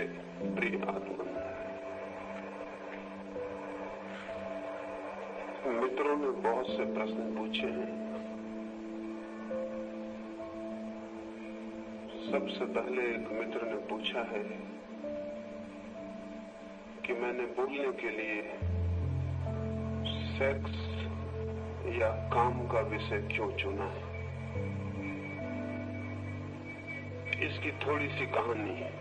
मेरे प्रिय आत्मा, मित्रों ने बहुत से प्रश्न पूछे हैं। सबसे पहले एक मित्र ने पूछा है कि मैंने बोलने के लिए सेक्स या काम का विषय क्यों चुना है। इसकी थोड़ी सी कहानी है।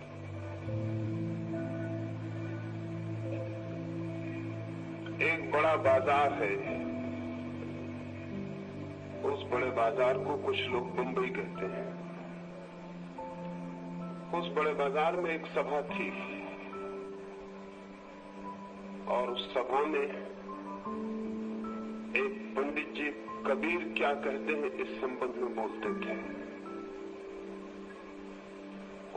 एक बड़ा बाजार है। उस बड़े बाजार को कुछ लोग बंबई कहते हैं। उस बड़े बाजार में एक सभा थी और उस सभा में एक पंडित जी कबीर क्या कहते हैं इस संबंध में बोलते थे।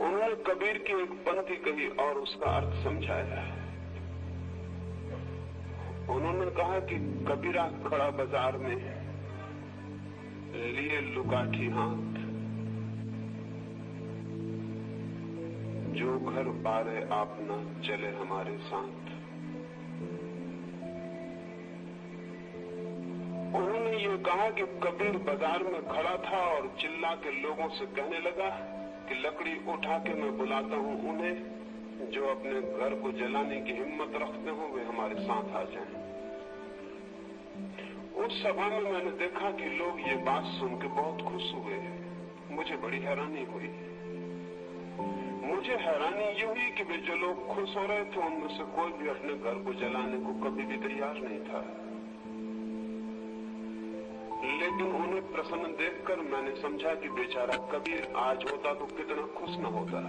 उन्होंने कबीर की एक पंक्ति कही और उसका अर्थ समझाया। उन्होंने कहा कि कबीरा खड़ा बाजार में लिए लुकाठी हाथ, जो घर बारे आप न चले हमारे साथ। उन्होंने ये कहा कि कबीर बाजार में खड़ा था और चिल्ला के लोगों से कहने लगा कि लकड़ी उठा के मैं बुलाता हूं उन्हें जो अपने घर को जलाने की हिम्मत रखते हो, वे हमारे साथ आ जाएं। उस सभा में मैंने देखा कि लोग ये बात सुन के बहुत खुश हुए। मुझे बड़ी हैरानी हुई। मुझे हैरानी ये हुई कि वे जो लोग खुश हो रहे थे उनमें से कोई भी अपने घर को जलाने को कभी भी तैयार नहीं था। लेकिन उन्हें प्रसन्न देखकर मैंने समझा कि बेचारा कबीर आज होता तो कितना खुश न होता।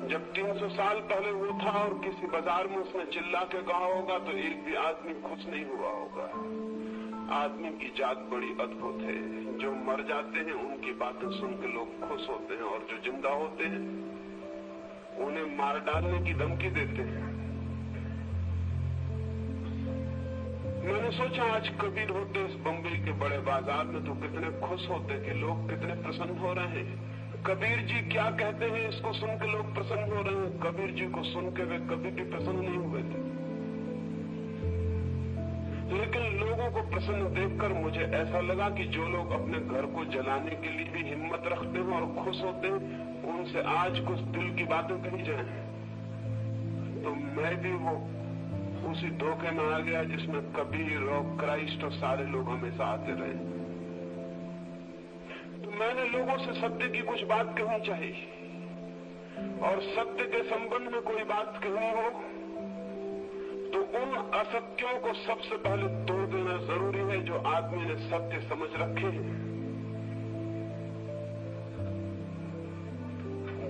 जब 300 साल पहले वो था और किसी बाजार में उसने चिल्ला के कहा होगा तो एक भी आदमी खुश नहीं हुआ होगा। आदमी की जात बड़ी अद्भुत है। जो मर जाते हैं उनकी बातें सुन के लोग खुश होते हैं और जो जिंदा होते हैं उन्हें मार डालने की धमकी देते हैं। मैंने सोचा आज कबीर होते इस बम्बई के बड़े बाजार में तो कितने खुश होते कि लोग कितने प्रसन्न हो रहे हैं। कबीर जी क्या कहते हैं इसको सुन के लोग प्रसन्न हो रहे हैं। कबीर जी को सुन के वे कभी भी प्रसन्न नहीं हुए थे। लेकिन लोगों को प्रसन्न देखकर मुझे ऐसा लगा कि जो लोग अपने घर को जलाने के लिए भी हिम्मत रखते हैं और खुश होते हैं, उनसे आज कुछ दिल की बातें कही जाए। तो मैं भी वो उसी धोखे में आ गया जिसमें कबीर और क्राइस्ट और सारे लोग हमेशा आते रहे। तो मैंने लोगों से सत्य की कुछ बात कहनी चाहिए और सत्य के संबंध में कोई बात कहनी हो तो उन असत्यों को सबसे पहले तोड़ देना जरूरी है जो आदमी ने सत्य समझ रखे हैं,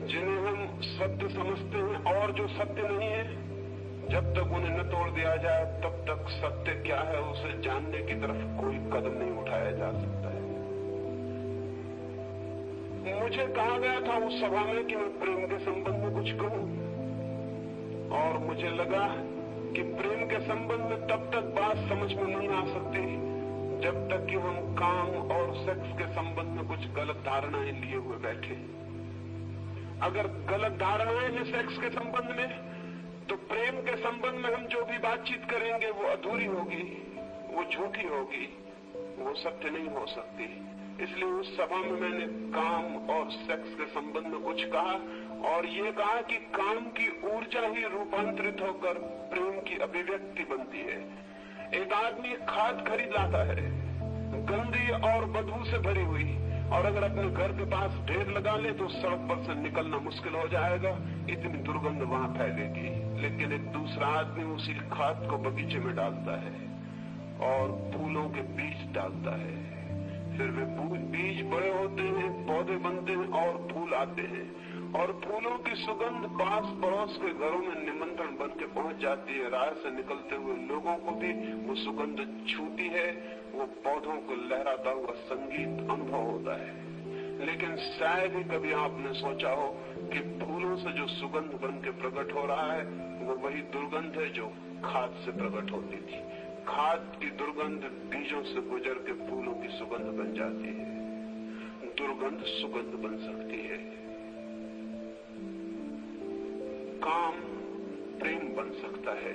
जिन्हें हम सत्य समझते हैं। और जो सत्य नहीं है, जब तक उन्हें न तोड़ दिया जाए तब तक सत्य क्या है उसे जानने की तरफ कोई कदम नहीं उठाया जा सकता है। मुझे कहा गया था उस सभा में कि मैं प्रेम के संबंध में कुछ कहूं और मुझे लगा कि प्रेम के संबंध में तब तक बात समझ में नहीं आ सकती जब तक कि हम काम और सेक्स के संबंध में कुछ गलत धारणाएं लिए हुए बैठे। अगर गलत धारणाएं हैं सेक्स के संबंध में तो प्रेम के संबंध में हम जो भी बातचीत करेंगे वो अधूरी होगी, वो झूठी होगी, वो सत्य नहीं हो सकती। इसलिए उस सभा में मैंने काम और सेक्स के संबंध में कुछ कहा और ये कहा कि काम की ऊर्जा ही रूपांतरित होकर प्रेम की अभिव्यक्ति बनती है। एक आदमी खाद खरीद लाता है गंदी और बदबू से भरी हुई, और अगर अपने घर के पास ढेर लगा ले तो सड़क पर से निकलना मुश्किल हो जाएगा, इतनी दुर्गंध वहां फैलेगी। लेकिन एक दूसरा आदमी उसी खाद को बगीचे में डालता है और फूलों के बीज डालता है। फिर वे बीज बड़े होते हैं, पौधे बनते हैं और फूल आते हैं और फूलों की सुगंध पास पड़ोस के घरों में निमंत्रण बन के पहुंच जाती है। राह से निकलते हुए लोगों को भी वो सुगंध छूती है। वो पौधों को लहराता हुआ संगीत अनुभव होता है। लेकिन शायद ही कभी आपने सोचा हो कि फूलों से जो सुगंध बन के प्रकट हो रहा है वो वही दुर्गंध है जो खाद से प्रकट होती थी। खाद की दुर्गंध बीजों से गुजर के फूलों की सुगंध बन जाती है। दुर्गंध सुगंध बन सकती है। काम प्रेम बन सकता है,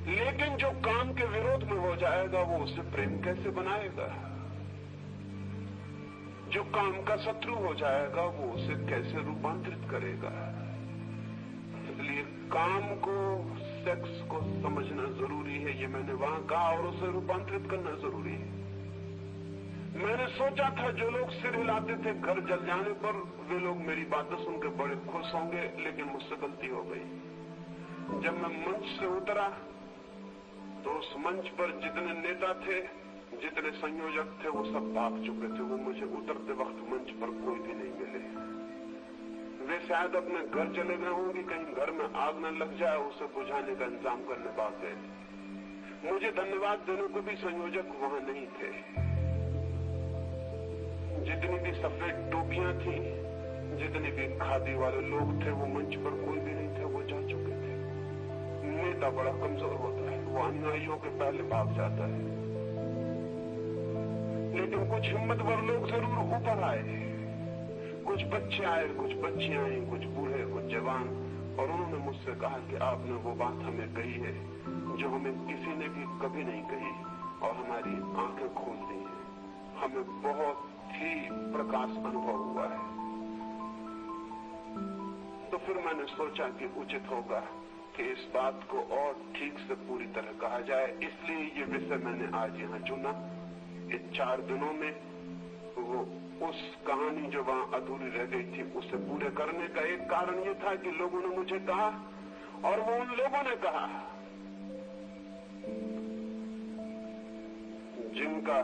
लेकिन जो काम के विरोध में हो जाएगा वो उसे प्रेम कैसे बनाएगा? जो काम का शत्रु हो जाएगा वो उसे कैसे रूपांतरित करेगा? इसलिए काम को, सेक्स को समझना जरूरी है, ये मैंने वहां कहा, और उसे रूपांतरित करना जरूरी है। मैंने सोचा था जो लोग सिर हिलाते थे घर जल जाने पर, वे लोग मेरी बातें सुनकर बड़े खुश होंगे, लेकिन मुझसे गलती हो गई। जब मैं मंच से उतरा तो उस मंच पर जितने नेता थे, जितने संयोजक थे, वो सब भाग चुके थे। वो मुझे उतरते वक्त मंच पर कोई भी नहीं मिले। वे शायद अपने घर चले गए होंगे, कहीं घर में आग न लग जाए उसे बुझाने का इंतजाम करने भाग गए। मुझे धन्यवाद देने को भी संयोजक वहां नहीं थे। जितनी भी सफेद टोपियां थी, जितने भी खादी वाले लोग थे, वो मंच पर कोई भी नहीं थे, वो जा चुके थे। नेता बड़ा कमजोर होता है, वो अनुयायियों के पहले भाग जाता है, लेकिन कुछ हिम्मतवर लोग जरूर ऊपर आए। कुछ बच्चे आए, कुछ बच्चियां आई, कुछ बूढ़े, कुछ जवान, और उन्होंने मुझसे कहा कि आपने वो बात हमें कही है जो हमें किसी ने भी कभी नहीं कही, और हमारी आंखें खोल दी हैं। हमें बहुत ही प्रकाश अनुभव हुआ है। तो फिर मैंने सोचा कि उचित होगा कि इस बात को और ठीक से पूरी तरह कहा जाए, इसलिए ये विषय मैंने आज यहाँ चुना। इन 4 दिनों में वो उस कहानी जो वहां अधूरी रह गई थी उसे पूरे करने का एक कारण ये था कि लोगों ने मुझे कहा, और वो उन लोगों ने कहा जिनका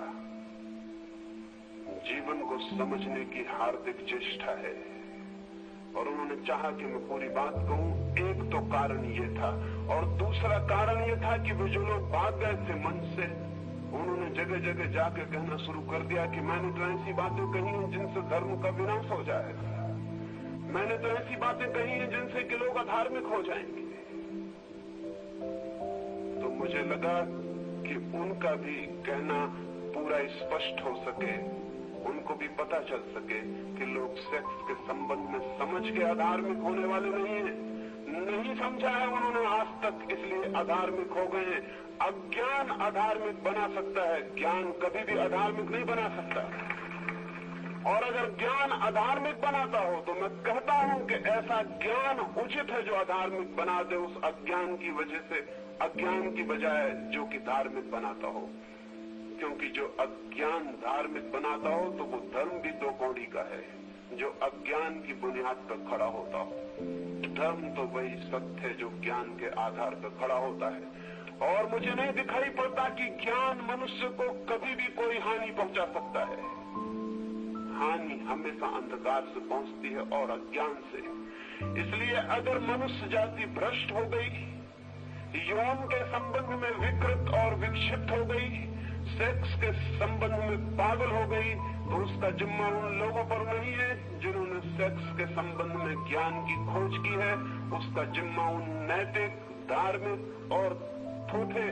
जीवन को समझने की हार्दिक चेष्टा है, और उन्होंने चाहा कि मैं पूरी बात कहूं। एक तो कारण ये था, और दूसरा कारण ये था कि वे जो लोग भाग गए थे मंच से, उन्होंने जगह जगह जाके कहना शुरू कर दिया कि मैंने तो ऐसी बातें कही हैं जिनसे धर्म का विनाश हो जाएगा। मैंने तो ऐसी बातें कही हैं जिनसे कि लोग अधार्मिक हो जाएंगे। तो मुझे लगा कि उनका भी कहना पूरा स्पष्ट हो सके, उनको भी पता चल सके कि लोग सेक्स के संबंध में समझ के अधार्मिक होने वाले नहीं है। नहीं समझा है उन्होंने आज तक, इसलिए अधार्मिक हो गए हैं। अज्ञान अधार्मिक बना सकता है, ज्ञान कभी भी अधार्मिक नहीं बना सकता। और अगर ज्ञान अधार्मिक बनाता हो तो मैं कहता हूं कि ऐसा ज्ञान उचित है जो अधार्मिक बना दे, उस अज्ञान की वजह से, अज्ञान की बजाय जो कि धार्मिक बनाता हो। क्योंकि जो अज्ञान धार्मिक बनाता हो तो वो धर्म भी 2 कौड़ी का है, जो अज्ञान की बुनियाद पर खड़ा होता हो। धर्म तो वही सत्य है जो ज्ञान के आधार पर खड़ा होता है। और मुझे नहीं दिखाई पड़ता कि ज्ञान मनुष्य को कभी भी कोई हानि पहुंचा सकता है। हानि हमेशा अंधकार से पहुंचती है और अज्ञान से। इसलिए अगर मनुष्य जाति भ्रष्ट हो गई, यौन के संबंध में विकृत और विक्षिप्त हो गई, सेक्स के संबंध में पागल हो गई, तो उसका जिम्मा उन लोगों पर नहीं है जिन्होंने सेक्स के संबंध में ज्ञान की खोज की है। उसका जिम्मा उन नैतिक, धार्मिक और थोथे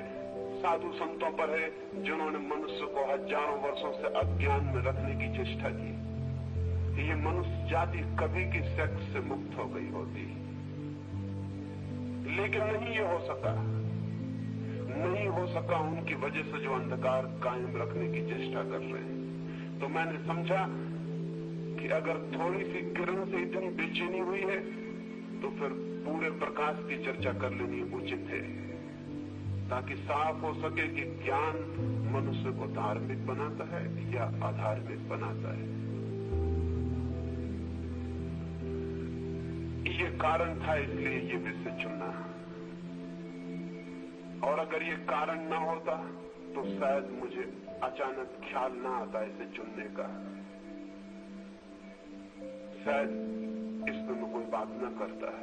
साधु संतों पर है जिन्होंने मनुष्य को हजारों वर्षों से अज्ञान में रखने की चेष्टा की। ये मनुष्य जाति कभी की सेक्स से मुक्त हो गई होती, लेकिन नहीं ये हो सका। नहीं हो सका उनकी वजह से जो अंधकार कायम रखने की चेष्टा कर रहे हैं। तो मैंने समझा कि अगर थोड़ी सी किरण से इतनी बेचैनी हुई है तो फिर पूरे प्रकाश की चर्चा कर लेनी उचित है, ताकि साफ हो सके कि ज्ञान मनुष्य को धार्मिक बनाता है या अधार्मिक बनाता है। ये कारण था, इसलिए ये विषय चुना। और अगर ये कारण ना होता तो शायद मुझे अचानक ख्याल ना आता इसे चुनने का। शायद इसमें मैं कोई बात न करता।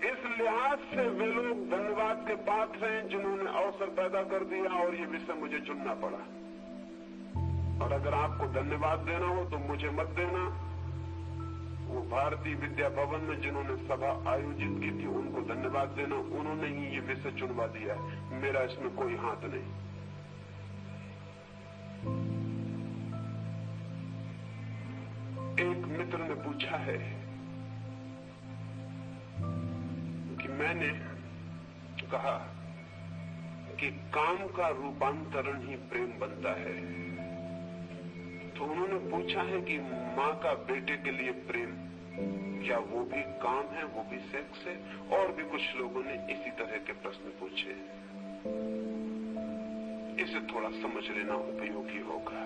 इस लिहाज से वे लोग धन्यवाद के पात्र हैं जिन्होंने अवसर पैदा कर दिया और ये विषय मुझे चुनना पड़ा। और अगर आपको धन्यवाद देना हो तो मुझे मत देना। वो भारतीय विद्या भवन में जिन्होंने सभा आयोजित की थी उनको धन्यवाद देना। उन्होंने ही ये विषय चुनवा दिया है, मेरा इसमें कोई हाथ नहीं। एक मित्र ने पूछा है मैंने कहा कि काम का रूपांतरण ही प्रेम बनता है, तो उन्होंने पूछा है कि माँ का बेटे के लिए प्रेम क्या वो भी काम है, वो भी सेक्स है? और भी कुछ लोगों ने इसी तरह के प्रश्न पूछे। इसे थोड़ा समझ लेना उपयोगी होगा।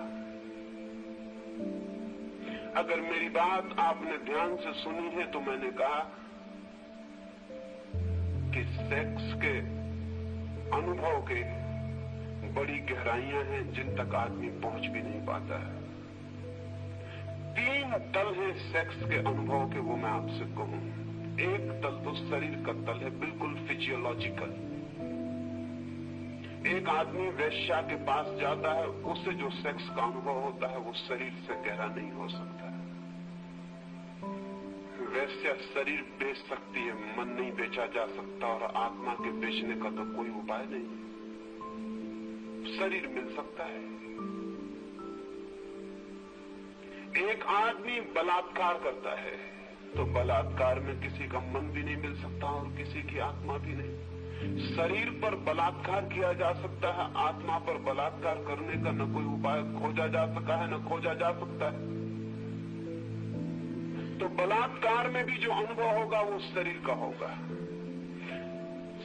अगर मेरी बात आपने ध्यान से सुनी है तो मैंने कहा कि सेक्स के अनुभव के बड़ी गहराइयां हैं जिन तक आदमी पहुंच भी नहीं पाता है। 3 तल है सेक्स के अनुभव के, वो मैं आपसे कहूं। एक तल तो शरीर का तल है, बिल्कुल फिजियोलॉजिकल। एक आदमी वेश्या के पास जाता है, उससे जो सेक्स का अनुभव होता है वो शरीर से गहरा नहीं हो सकता। वेश्या शरीर बेच सकती है, मन नहीं बेचा जा सकता, और आत्मा के बेचने का तो कोई उपाय नहीं। शरीर मिल सकता है। एक आदमी बलात्कार करता है तो बलात्कार में किसी का मन भी नहीं मिल सकता और किसी की आत्मा भी नहीं। शरीर पर बलात्कार किया जा सकता है, आत्मा पर बलात्कार करने का न कोई उपाय खोजा जा सका है न खोजा जा सकता है। तो बलात्कार में भी जो अनुभव होगा वो शरीर का होगा।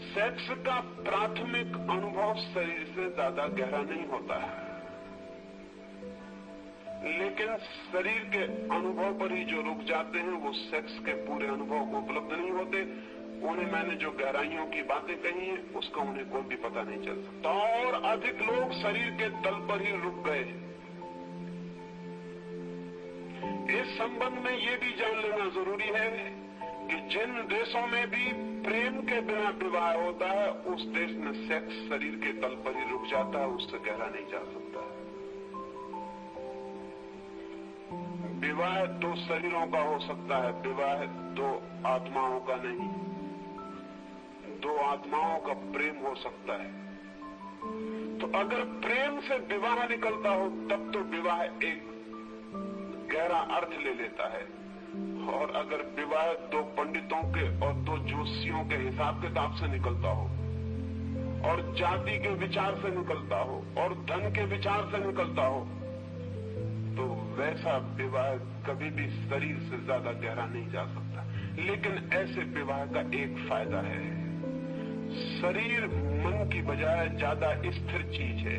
सेक्स का प्राथमिक अनुभव शरीर से ज्यादा गहरा नहीं होता है, लेकिन शरीर के अनुभव पर ही जो रुक जाते हैं वो सेक्स के पूरे अनुभव को उपलब्ध नहीं होते। उन्हें मैंने जो गहराइयों की बातें कही हैं उसका उन्हें कोई भी पता नहीं चल सकता। और अधिक लोग शरीर के तल पर ही रुक गए। इस संबंध में ये भी जान लेना जरूरी है कि जिन देशों में भी प्रेम के बिना विवाह होता है उस देश में सेक्स शरीर के तल पर ही रुक जाता है, उससे गहरा नहीं जा सकता। विवाह 2 शरीरों का हो सकता है, विवाह 2 आत्माओं का नहीं। 2 आत्माओं का प्रेम हो सकता है। तो अगर प्रेम से विवाह निकलता हो तब तो विवाह एक गहरा अर्थ ले लेता है। और अगर विवाह 2 पंडितों के और 2 ज्योतिषियों के हिसाब किताब से निकलता हो और जाति के विचार से निकलता हो और धन के विचार से निकलता हो तो वैसा विवाह कभी भी शरीर से ज्यादा गहरा नहीं जा सकता। लेकिन ऐसे विवाह का एक फायदा है, शरीर मन की बजाय ज्यादा स्थिर चीज है।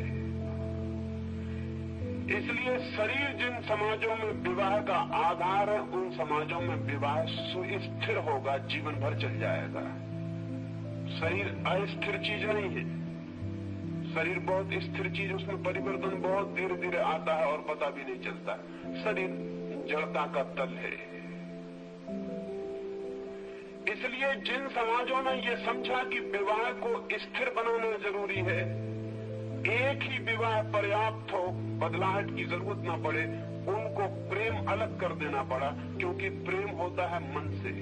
इसलिए शरीर जिन समाजों में विवाह का आधार है उन समाजों में विवाह सुस्थिर होगा, जीवन भर चल जाएगा। शरीर अस्थिर चीज नहीं है, शरीर बहुत स्थिर चीज, उसमें परिवर्तन बहुत धीरे धीरे आता है और पता भी नहीं चलता। शरीर जड़ता का तल है। इसलिए जिन समाजों ने यह समझा कि विवाह को स्थिर बनाना जरूरी है, एक ही विवाह पर्याप्त हो, बदलाहट की जरूरत ना पड़े, उनको प्रेम अलग कर देना पड़ा। क्योंकि प्रेम होता है मन से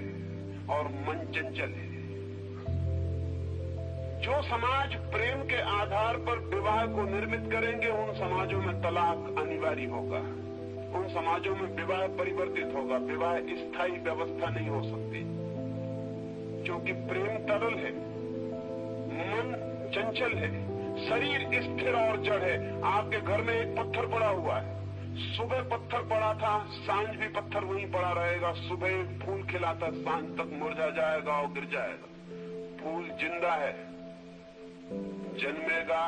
और मन चंचल है। जो समाज प्रेम के आधार पर विवाह को निर्मित करेंगे उन समाजों में तलाक अनिवार्य होगा, उन समाजों में विवाह परिवर्तित होगा। विवाह स्थायी व्यवस्था नहीं हो सकती, क्योंकि प्रेम तरल है, मन चंचल है, शरीर स्थिर और जड़ है। आपके घर में एक पत्थर पड़ा हुआ है, सुबह पत्थर पड़ा था, सांझ भी पत्थर वहीं पड़ा रहेगा। सुबह एक फूल खिलाता, सांझ तक मुरझा जाएगा और गिर जाएगा। फूल जिंदा है, जन्मेगा,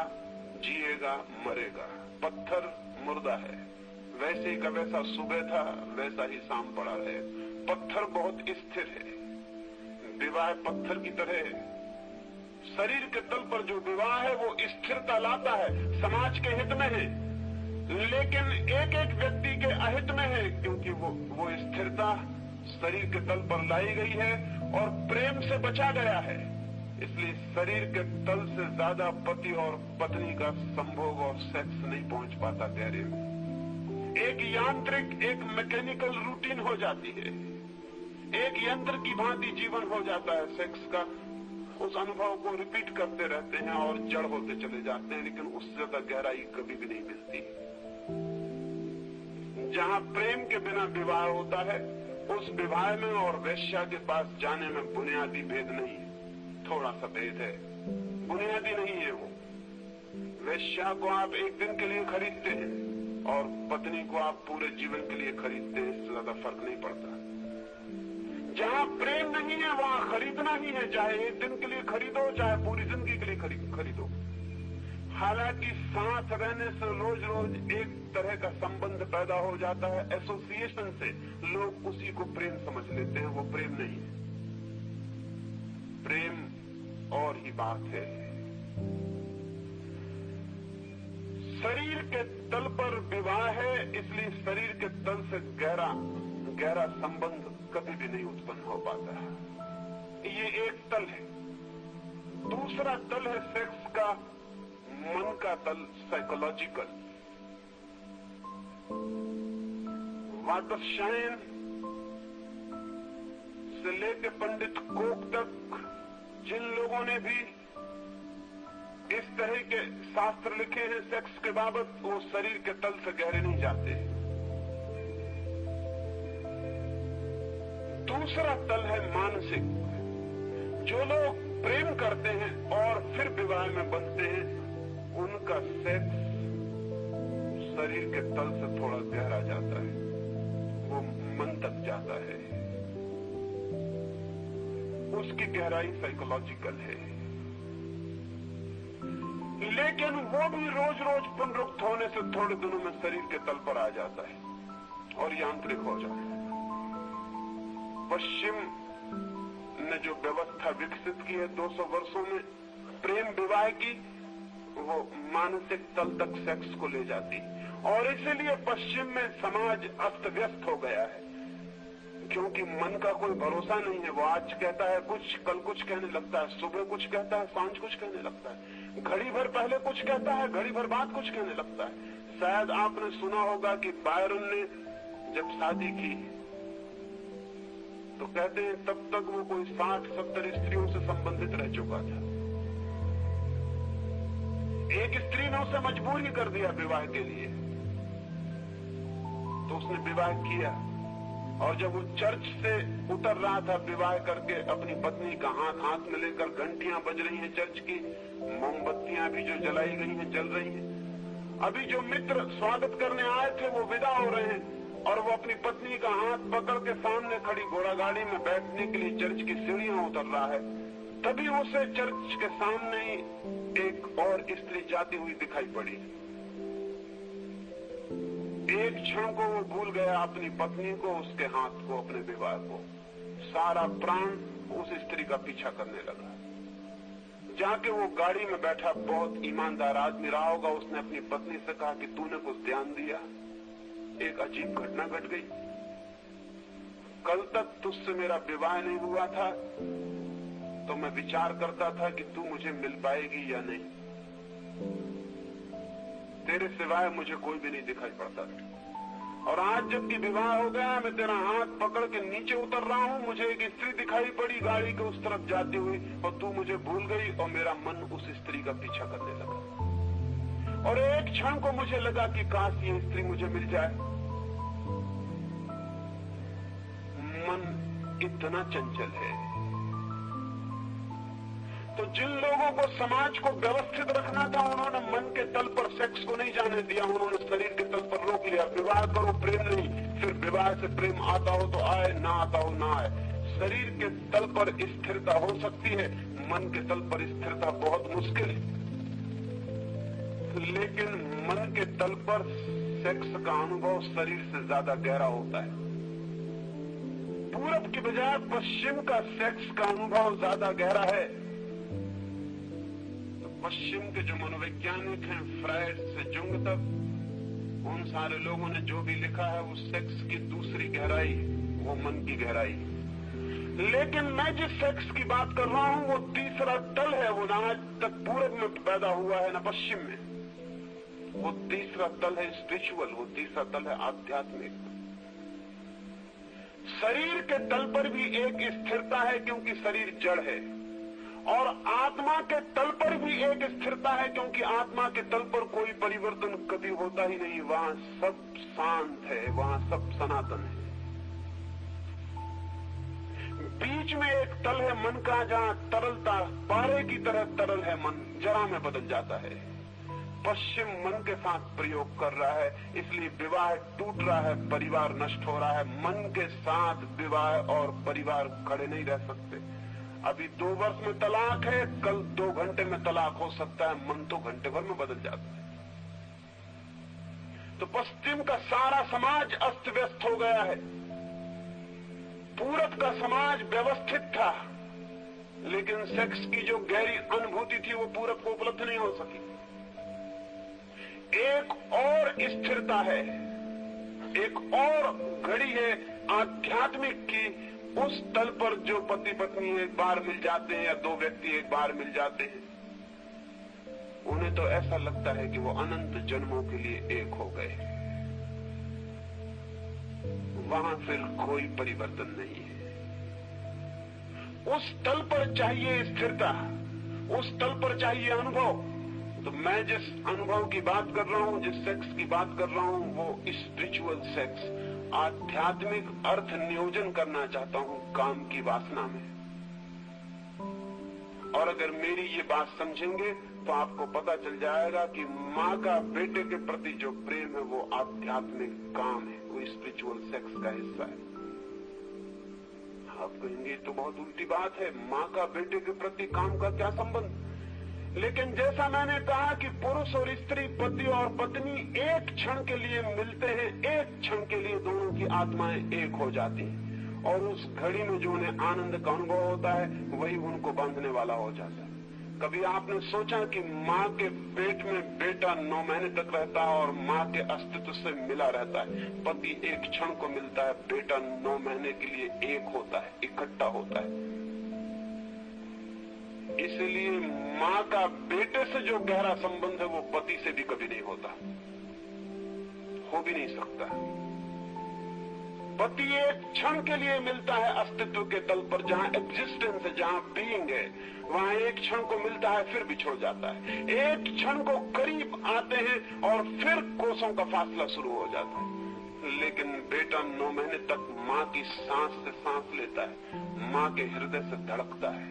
जिएगा, मरेगा। पत्थर मुर्दा है। वैसे ही का वैसा सुबह था, वैसा ही शाम पड़ा है। पत्थर बहुत स्थिर है। विवाह पत्थर की तरह है। शरीर के तल पर जो विवाह है वो स्थिरता लाता है, समाज के हित में है, लेकिन एक एक व्यक्ति के अहित में है, क्योंकि वो स्थिरता शरीर के तल पर लाई गई है और प्रेम से बचा गया है। इसलिए शरीर के तल से ज्यादा पति और पत्नी का संभोग और सेक्स नहीं पहुंच पाता गहरे में। एक यांत्रिक, एक मैकेनिकल रूटीन हो जाती है, एक यंत्र की भांति जीवन हो जाता है सेक्स का। उस अनुभव को रिपीट करते रहते हैं और जड़ होते चले जाते हैं, लेकिन उससे ज्यादा गहराई कभी भी नहीं मिलती। जहां प्रेम के बिना विवाह होता है उस विवाह में और वेश्या के पास जाने में बुनियादी भेद नहीं है। थोड़ा सा भेद है, बुनियादी नहीं है वो। वेश्या को आप एक दिन के लिए खरीदते हैं और पत्नी को आप पूरे जीवन के लिए खरीदते हैं, इससे ज्यादा फर्क नहीं पड़ता। जहां प्रेम नहीं है वहां खरीदना ही है, चाहे एक दिन के लिए खरीदो चाहे पूरी जिंदगी के लिए खरीदो। हालांकि साथ रहने से रोज रोज एक तरह का संबंध पैदा हो जाता है, एसोसिएशन से लोग उसी को प्रेम समझ लेते हैं, वो प्रेम नहीं है। प्रेम और ही बात है। शरीर के तल पर विवाह है, इसलिए शरीर के तल से गहरा संबंध कभी भी नहीं उत्पन्न हो पाता है। ये एक तल है। दूसरा तल है सेक्स का, मन का तल, साइकोलॉजिकल। वातशायन से लेकर पंडित कोक तक जिन लोगों ने भी इस तरह के शास्त्र लिखे हैं सेक्स के बाबत, वो शरीर के तल से गहरे नहीं जाते। दूसरा तल है मानसिक। जो लोग प्रेम करते हैं और फिर विवाह में बंधते हैं, उनका सेक्स शरीर के तल से थोड़ा गहरा जाता है, वो मन तक जाता है, उसकी गहराई साइकोलॉजिकल है। लेकिन वो भी रोज रोज पुनरुक्त होने से थोड़े दिनों में शरीर के तल पर आ जाता है और यांत्रिक हो जाता है। पश्चिम ने जो व्यवस्था विकसित की है 200 वर्षों में प्रेम विवाह की, वो मानसिक तल तक सेक्स को ले जाती, और इसीलिए पश्चिम में समाज अस्त व्यस्त हो गया है, क्योंकि मन का कोई भरोसा नहीं है। वो आज कहता है कुछ, कल कुछ कहने लगता है, सुबह कुछ कहता है, सांझ कुछ कहने लगता है, घड़ी भर पहले कुछ कहता है, घड़ी भर बाद कुछ कहने लगता है। शायद आपने सुना होगा कि बायरन ने जब शादी की तो कहते हैं तब तक वो कोई 60-70 स्त्रियों से संबंधित रह चुका था। एक स्त्री ने उसे मजबूर ही कर दिया विवाह के लिए, तो उसने विवाह किया। और जब वो चर्च से उतर रहा था विवाह करके, अपनी पत्नी का हाथ में लेकर, घंटियां बज रही हैं चर्च की, मोमबत्तियां भी जो जलाई गई हैं जल रही हैं। अभी जो मित्र स्वागत करने आए थे वो विदा हो रहे हैं, और वो अपनी पत्नी का हाथ पकड़ के सामने खड़ी घोड़ा गाड़ी में बैठने के लिए चर्च की सीढ़ियां उतर रहा है। तभी उसे चर्च के सामने ही एक और स्त्री जाती हुई दिखाई पड़ी। एक क्षण को वो भूल गया अपनी पत्नी को, उसके हाथ को, अपने विवाह को। सारा प्राण उस स्त्री का पीछा करने लगा। जाके वो गाड़ी में बैठा बहुत ईमानदार आदमी रहा होगा, उसने अपनी पत्नी से कहा कि तूने कुछ ध्यान दिया, एक अजीब घटना घट गई। कल तक तुझसे मेरा विवाह नहीं हुआ था तो मैं विचार करता था कि तू मुझे मिल पाएगी या नहीं, तेरे सिवाय मुझे कोई भी नहीं दिखाई पड़ता था। और आज जबकि विवाह हो गया, मैं तेरा हाथ पकड़ के नीचे उतर रहा हूँ, मुझे एक स्त्री दिखाई पड़ी गाड़ी के उस तरफ जाती हुई, और तू मुझे भूल गई और मेरा मन उस स्त्री का पीछा करने लगा। और एक क्षण को मुझे लगा कि काश ये स्त्री मुझे मिल जाए। मन इतना चंचल है। तो जिन लोगों को समाज को व्यवस्थित रखना था, उन्होंने मन के तल पर सेक्स को नहीं जाने दिया, उन्होंने शरीर के तल पर रोक लिया। विवाह करो, प्रेम नहीं, फिर विवाह से प्रेम आता हो तो आए, ना आता हो ना आए। शरीर के तल पर स्थिरता हो सकती है, मन के तल पर स्थिरता बहुत मुश्किल है। लेकिन मन के तल पर सेक्स का अनुभव शरीर से ज्यादा गहरा होता है। पूरब की बजाय पश्चिम का सेक्स का अनुभव ज्यादा गहरा है। पश्चिम के जो मनोवैज्ञानिक हैं, फ्रायड से जुंग तक, उन सारे लोगों ने जो भी लिखा है वो सेक्स की दूसरी गहराई, वो मन की गहराई। लेकिन मैं जिस सेक्स की बात कर रहा हूं वो तीसरा तल है, वो ना आज तक पूरब में पैदा हुआ है ना पश्चिम में। वो तीसरा तल है स्पिरिचुअल, वो तीसरा तल है आध्यात्मिक। शरीर के तल पर भी एक स्थिरता है क्योंकि शरीर जड़ है, और आत्मा के तल पर भी एक स्थिरता है क्योंकि आत्मा के तल पर कोई परिवर्तन कभी होता ही नहीं। वहां सब शांत है, वहां सब सनातन है। बीच में एक तल है मन का, जहां तरलता पारे की तरह तरल है मन, जरा में बदल जाता है। पश्चिम मन के साथ प्रयोग कर रहा है, इसलिए विवाह टूट रहा है, परिवार नष्ट हो रहा है। मन के साथ विवाह और परिवार खड़े नहीं रह सकते। अभी 2 वर्ष में तलाक है, कल 2 घंटे में तलाक हो सकता है, मन तो घंटे भर में बदल जाता है। तो पश्चिम का सारा समाज अस्त व्यस्त हो गया है। पूरब का समाज व्यवस्थित था, लेकिन सेक्स की जो गहरी अनुभूति थी वो पूरब को उपलब्ध नहीं हो सकी। एक और स्थिरता है, एक और घड़ी है आध्यात्मिक की, उस तल पर जो पति पत्नी एक बार मिल जाते हैं या 2 व्यक्ति एक बार मिल जाते हैं, उन्हें तो ऐसा लगता है कि वो अनंत जन्मों के लिए एक हो गए। वहां फिर कोई परिवर्तन नहीं है। उस तल पर चाहिए स्थिरता, उस तल पर चाहिए अनुभव। तो मैं जिस अनुभव की बात कर रहा हूं, जिस सेक्स की बात कर रहा हूं, वो स्पिरिचुअल सेक्स, आध्यात्मिक अर्थ नियोजन करना चाहता हूं काम की वासना में। और अगर मेरी ये बात समझेंगे तो आपको पता चल जाएगा कि माँ का बेटे के प्रति जो प्रेम है वो आध्यात्मिक काम है, वो स्पिरिचुअल सेक्स का हिस्सा है। आप कहेंगे तो बहुत उल्टी बात है, माँ का बेटे के प्रति काम का क्या संबंध? लेकिन जैसा मैंने कहा कि पुरुष और स्त्री, पति और पत्नी एक क्षण के लिए मिलते हैं, एक क्षण के लिए दोनों की आत्माएं एक हो जाती हैं, और उस घड़ी में जो उन्हें आनंद का अनुभव होता है वही उनको बांधने वाला हो जाता है। कभी आपने सोचा कि माँ के पेट में बेटा 9 महीने तक रहता है और माँ के अस्तित्व से मिला रहता है? पति एक क्षण को मिलता है, बेटा 9 महीने के लिए एक होता है, इकट्ठा होता है। इसलिए माँ का बेटे से जो गहरा संबंध है वो पति से भी कभी नहीं होता, हो भी नहीं सकता। पति एक क्षण के लिए मिलता है अस्तित्व के तल पर, जहां एग्जिस्टेंस है, जहां बीइंग है, वहां एक क्षण को मिलता है, फिर बिछोड़ जाता है। एक क्षण को करीब आते हैं और फिर कोसों का फासला शुरू हो जाता है। लेकिन बेटा 9 महीने तक माँ की सांस से सांस लेता है, माँ के हृदय से धड़कता है,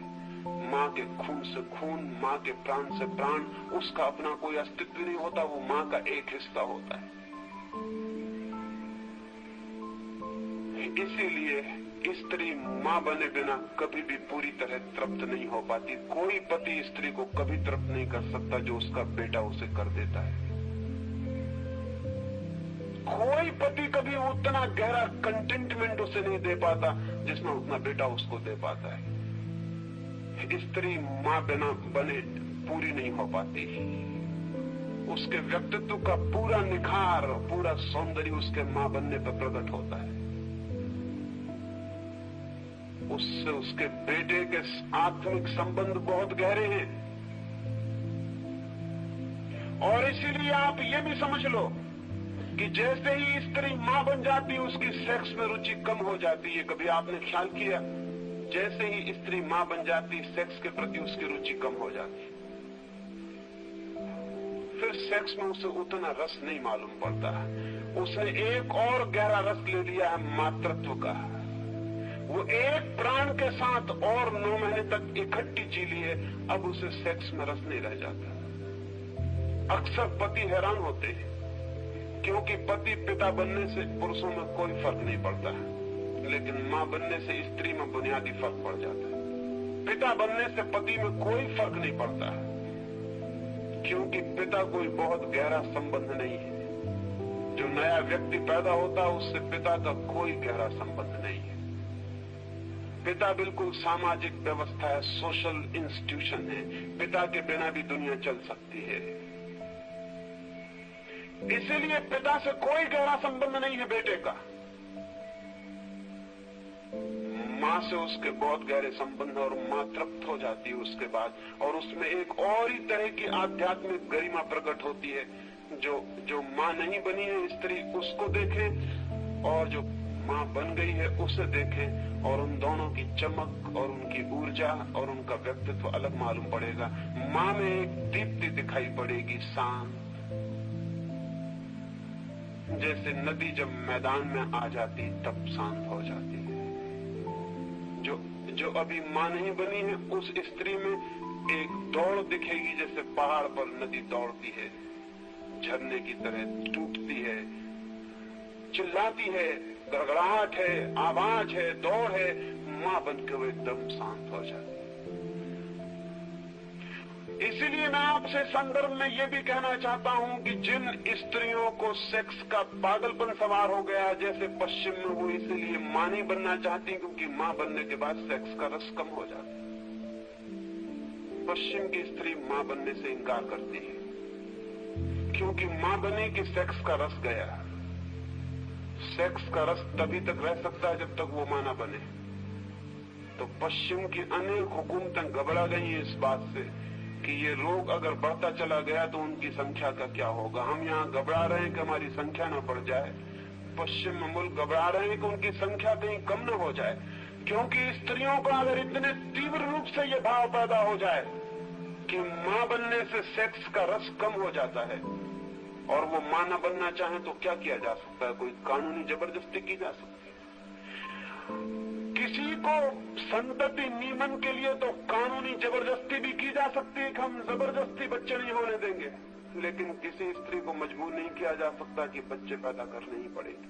माँ के खून से खून, माँ के प्राण से प्राण। उसका अपना कोई अस्तित्व नहीं होता, वो माँ का एक हिस्सा होता है। इसीलिए स्त्री माँ बने बिना कभी भी पूरी तरह तृप्त नहीं हो पाती। कोई पति स्त्री को कभी तृप्त नहीं कर सकता जो उसका बेटा उसे कर देता है। कोई पति कभी उतना गहरा कंटेंटमेंट उसे नहीं दे पाता जिसमें उतना बेटा उसको दे पाता है। स्त्री माँ बिना बने पूरी नहीं हो पाती। उसके व्यक्तित्व का पूरा निखार, पूरा सौंदर्य उसके माँ बनने पर प्रकट होता है। उससे उसके बेटे के आत्मिक संबंध बहुत गहरे हैं। और इसीलिए आप ये भी समझ लो कि जैसे ही स्त्री माँ बन जाती है उसकी सेक्स में रुचि कम हो जाती है। कभी आपने ख्याल किया? जैसे ही स्त्री माँ बन जाती, सेक्स के प्रति उसकी रुचि कम हो जाती, फिर सेक्स में उसे उतना रस नहीं मालूम पड़ता। उसने एक और गहरा रस ले लिया है मातृत्व का। वो एक प्राण के साथ और 9 महीने तक इकट्ठी जी लिए, अब उसे सेक्स में रस नहीं रह जाता। अक्सर पति हैरान होते हैं क्योंकि पति पिता बनने से पुरुषों में कोई फर्क नहीं पड़ता, लेकिन माँ बनने से स्त्री में बुनियादी फर्क पड़ जाता है। पिता बनने से पति में कोई फर्क नहीं पड़ता, क्योंकि पिता कोई बहुत गहरा संबंध नहीं है। जो नया व्यक्ति पैदा होता है उससे पिता का कोई गहरा संबंध नहीं है। पिता बिल्कुल सामाजिक व्यवस्था है, सोशल इंस्टीट्यूशन है। पिता के बिना भी दुनिया चल सकती है। इसीलिए पिता से कोई गहरा संबंध नहीं है बेटे का। माँ से उसके बहुत गहरे संबंध, और माँ तृप्त हो जाती है उसके बाद, और उसमें एक और ही तरह की आध्यात्मिक गरिमा प्रकट होती है। जो माँ नहीं बनी है स्त्री उसको देखे, और जो माँ बन गई है उसे देखें, और उन दोनों की चमक और उनकी ऊर्जा और उनका व्यक्तित्व अलग मालूम पड़ेगा। माँ में एक दीप्ति दिखाई पड़ेगी, शांत, जैसे नदी जब मैदान में आ जाती तब शांत हो जाती है। जो जो अभी मां नहीं बनी है, उस स्त्री में एक दौड़ दिखेगी, जैसे पहाड़ पर नदी दौड़ती है, झरने की तरह टूटती है, चिल्लाती है, गड़गड़ाहट है, आवाज है, दौड़ है। मां बनकर वो एकदम शांत हो जाती। इसीलिए मैं आपसे संदर्भ में यह भी कहना चाहता हूं कि जिन स्त्रियों को सेक्स का पागलपन सवार हो गया, जैसे पश्चिम में, वो इसीलिए मां नहीं बनना चाहती क्योंकि मां बनने के बाद सेक्स का रस कम हो जाता है। पश्चिम की स्त्री मां बनने से इंकार करती है क्योंकि मां बने कि सेक्स का रस गया। सेक्स का रस तभी तक रह सकता है जब तक वो मां ना बने। तो पश्चिम की अनेक हुकूमतें घबरा गई हैं इस बात से कि ये रोग अगर बढ़ता चला गया तो उनकी संख्या का क्या होगा। हम यहाँ घबरा रहे हैं कि हमारी संख्या न बढ़ जाए, पश्चिम में मुल्क घबरा रहे हैं कि उनकी संख्या कहीं कम न हो जाए, क्योंकि स्त्रियों का अगर इतने तीव्र रूप से ये भाव पैदा हो जाए कि मां बनने से सेक्स का रस कम हो जाता है और वो मां न बनना चाहे तो क्या किया जा सकता है? कोई कानूनी जबरदस्ती की जा सकती है। किसी को संतति नियमन के लिए तो कानूनी जबरदस्ती भी की जा सकती है कि हम जबरदस्ती बच्चे नहीं होने देंगे, लेकिन किसी स्त्री को मजबूर नहीं किया जा सकता कि बच्चे पैदा करने ही पड़ेंगे।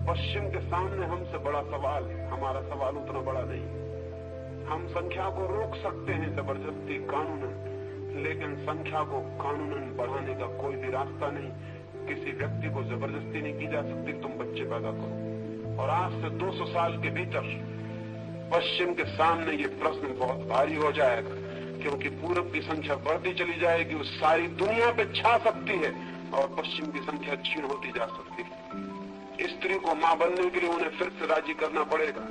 पश्चिम के सामने हमसे बड़ा सवाल, हमारा सवाल उतना बड़ा नहीं। हम संख्या को रोक सकते हैं जबरदस्ती कानूनन, लेकिन संख्या को कानूनन बढ़ाने का कोई भी रास्ता नहीं। किसी व्यक्ति को जबरदस्ती नहीं की जा सकती तुम बच्चे पैदा करो। और आज से 200 साल के भीतर पश्चिम के सामने ये प्रश्न बहुत भारी हो जाएगा, क्योंकि पूरब की संख्या बढ़ती चली जाएगी, वो सारी दुनिया पे छा सकती है और पश्चिम की संख्या क्षीण होती जा सकती है। स्त्री को मां बनने के लिए उन्हें फिर से राजी करना पड़ेगा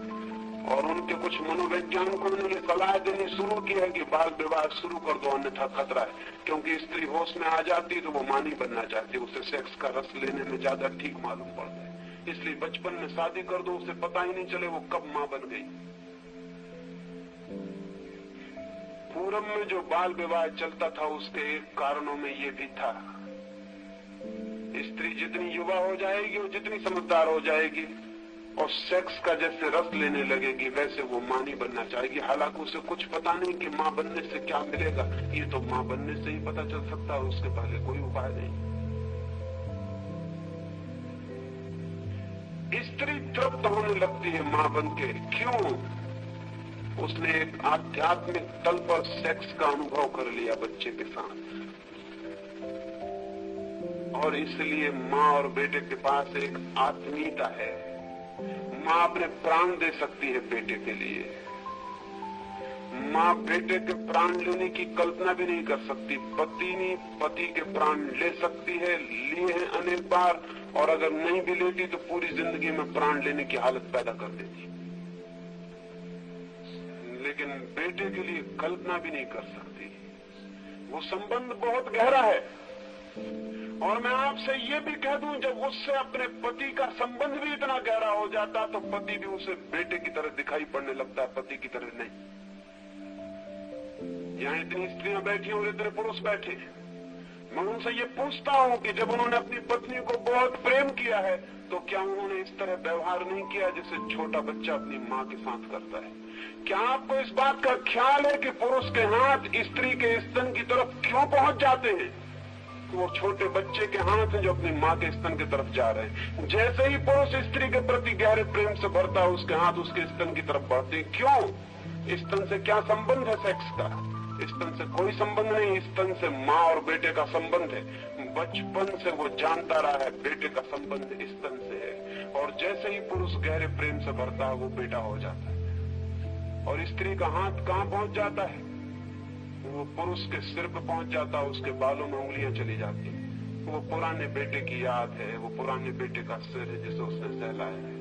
और उनके कुछ मनोवैज्ञानिकों ने ये सलाह देनी शुरू की है कि बाल विवाह शुरू कर दो, अन्यथा खतरा है। क्योंकि स्त्री होश में आ जाती तो वो मां नहीं बनना चाहती, उसे सेक्स का रस लेने में ज्यादा ठीक मालूम पड़ता है। इसलिए बचपन में शादी कर दो, उसे पता ही नहीं चले वो कब मां बन गई। पूरब में जो बाल विवाह चलता था उसके एक कारणों में ये भी था। स्त्री जितनी युवा हो जाएगी और जितनी समझदार हो जाएगी और सेक्स का जैसे रस लेने लगेगी, वैसे वो मां नहीं बनना चाहेगी। हालांकि उसे कुछ पता नहीं कि मां बनने से क्या मिलेगा, ये तो मां बनने से ही पता चल सकता है, उसके पहले कोई उपाय नहीं। स्त्री तृप्त होने लगती है मां बन के। क्यों? उसने एक आध्यात्मिक तल पर सेक्स का अनुभव कर लिया बच्चे के साथ, और इसलिए मां और बेटे के पास एक आत्मीयता है। मां अपने प्राण दे सकती है बेटे के लिए। मां बेटे के प्राण लेने की कल्पना भी नहीं कर सकती। पत्नी पति के प्राण ले सकती है, लिए हैं अनेक बार, और अगर नहीं भी लेती तो पूरी जिंदगी में प्राण लेने की हालत पैदा कर देती। लेकिन बेटे के लिए कल्पना भी नहीं कर सकती। वो संबंध बहुत गहरा है। और मैं आपसे ये भी कह दूं, जब उससे अपने पति का संबंध भी इतना गहरा हो जाता तो पति भी उसे बेटे की तरह दिखाई पड़ने लगता है, पति की तरह नहीं। यहाँ इतनी स्त्रियां बैठी और इतने पुरुष बैठे, मैं उनसे ये पूछता हूँ कि जब उन्होंने अपनी पत्नी को बहुत प्रेम किया है तो क्या उन्होंने इस तरह व्यवहार नहीं किया जैसे छोटा बच्चा अपनी माँ के साथ करता है? क्या आपको इस बात का ख्याल है कि पुरुष के हाथ स्त्री के स्तन की तरफ क्यों पहुंच जाते हैं? वो छोटे बच्चे के हाथ हैं जो अपनी माँ के स्तन की तरफ जा रहे हैं। जैसे ही पुरुष स्त्री के प्रति गहरे प्रेम से भरता है, उसके हाथ उसके स्तन की तरफ बढ़ते हैं। क्यों? स्तन से क्या संबंध है सेक्स का? स्तन से कोई संबंध नहीं। स्तन से माँ और बेटे का संबंध है। बचपन से वो जानता रहा है बेटे का संबंध स्तन से है, और जैसे ही पुरुष गहरे प्रेम से भरता है वो बेटा हो जाता है। और स्त्री का हाथ कहाँ पहुंच जाता है? वो पुरुष के सिर पे पहुंच जाता है, उसके बालों में उंगलियां चली जाती। वो पुराने बेटे की याद है, वो पुराने बेटे का सिर है जिसे उसने सहलाया है।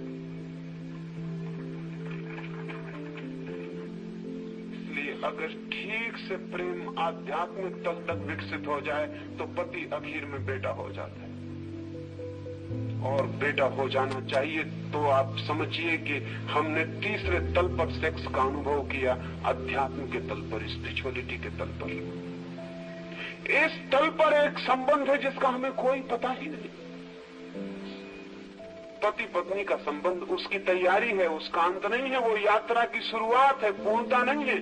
अगर ठीक से प्रेम आध्यात्मिक तल तक विकसित हो जाए तो पति आखिर में बेटा हो जाता है, और बेटा हो जाना चाहिए। तो आप समझिए कि हमने तीसरे तल पर सेक्स का अनुभव किया, अध्यात्म के तल पर, स्पिरिचुअलिटी के तल पर। इस तल पर एक संबंध है जिसका हमें कोई पता ही नहीं। पति पत्नी का संबंध उसकी तैयारी है, उसका अंत नहीं है, वो यात्रा की शुरुआत है, पूर्णता नहीं है।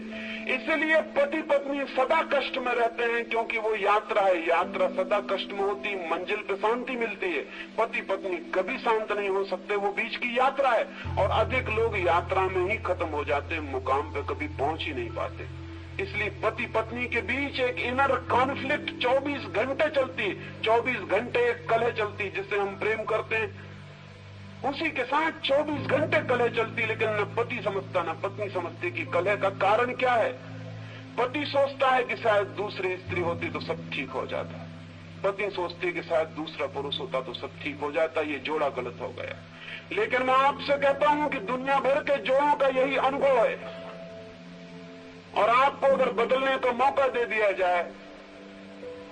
इसलिए पति पत्नी सदा कष्ट में रहते हैं, क्योंकि वो यात्रा है। यात्रा सदा कष्ट में होती, मंजिल पे शांति मिलती है। पति पत्नी कभी शांत नहीं हो सकते, वो बीच की यात्रा है। और अधिक लोग यात्रा में ही खत्म हो जाते हैं, मुकाम पे कभी पहुंच ही नहीं पाते। इसलिए पति पत्नी के बीच एक इनर कॉन्फ्लिक्ट 24 घंटे चलती, 24 घंटे एक कलह चलती, जिससे हम प्रेम करते हैं उसी के साथ 24 घंटे कलह चलती। लेकिन न पति समझता न पत्नी समझती कि कलह का कारण क्या है। पति सोचता है कि शायद दूसरी स्त्री होती तो सब ठीक हो जाता, पत्नी सोचती कि शायद दूसरा पुरुष होता तो सब ठीक हो जाता, ये जोड़ा गलत हो गया। लेकिन मैं आपसे कहता हूं कि दुनिया भर के जोड़ों का यही अनुभव है। और आपको अगर बदलने का मौका दे दिया जाए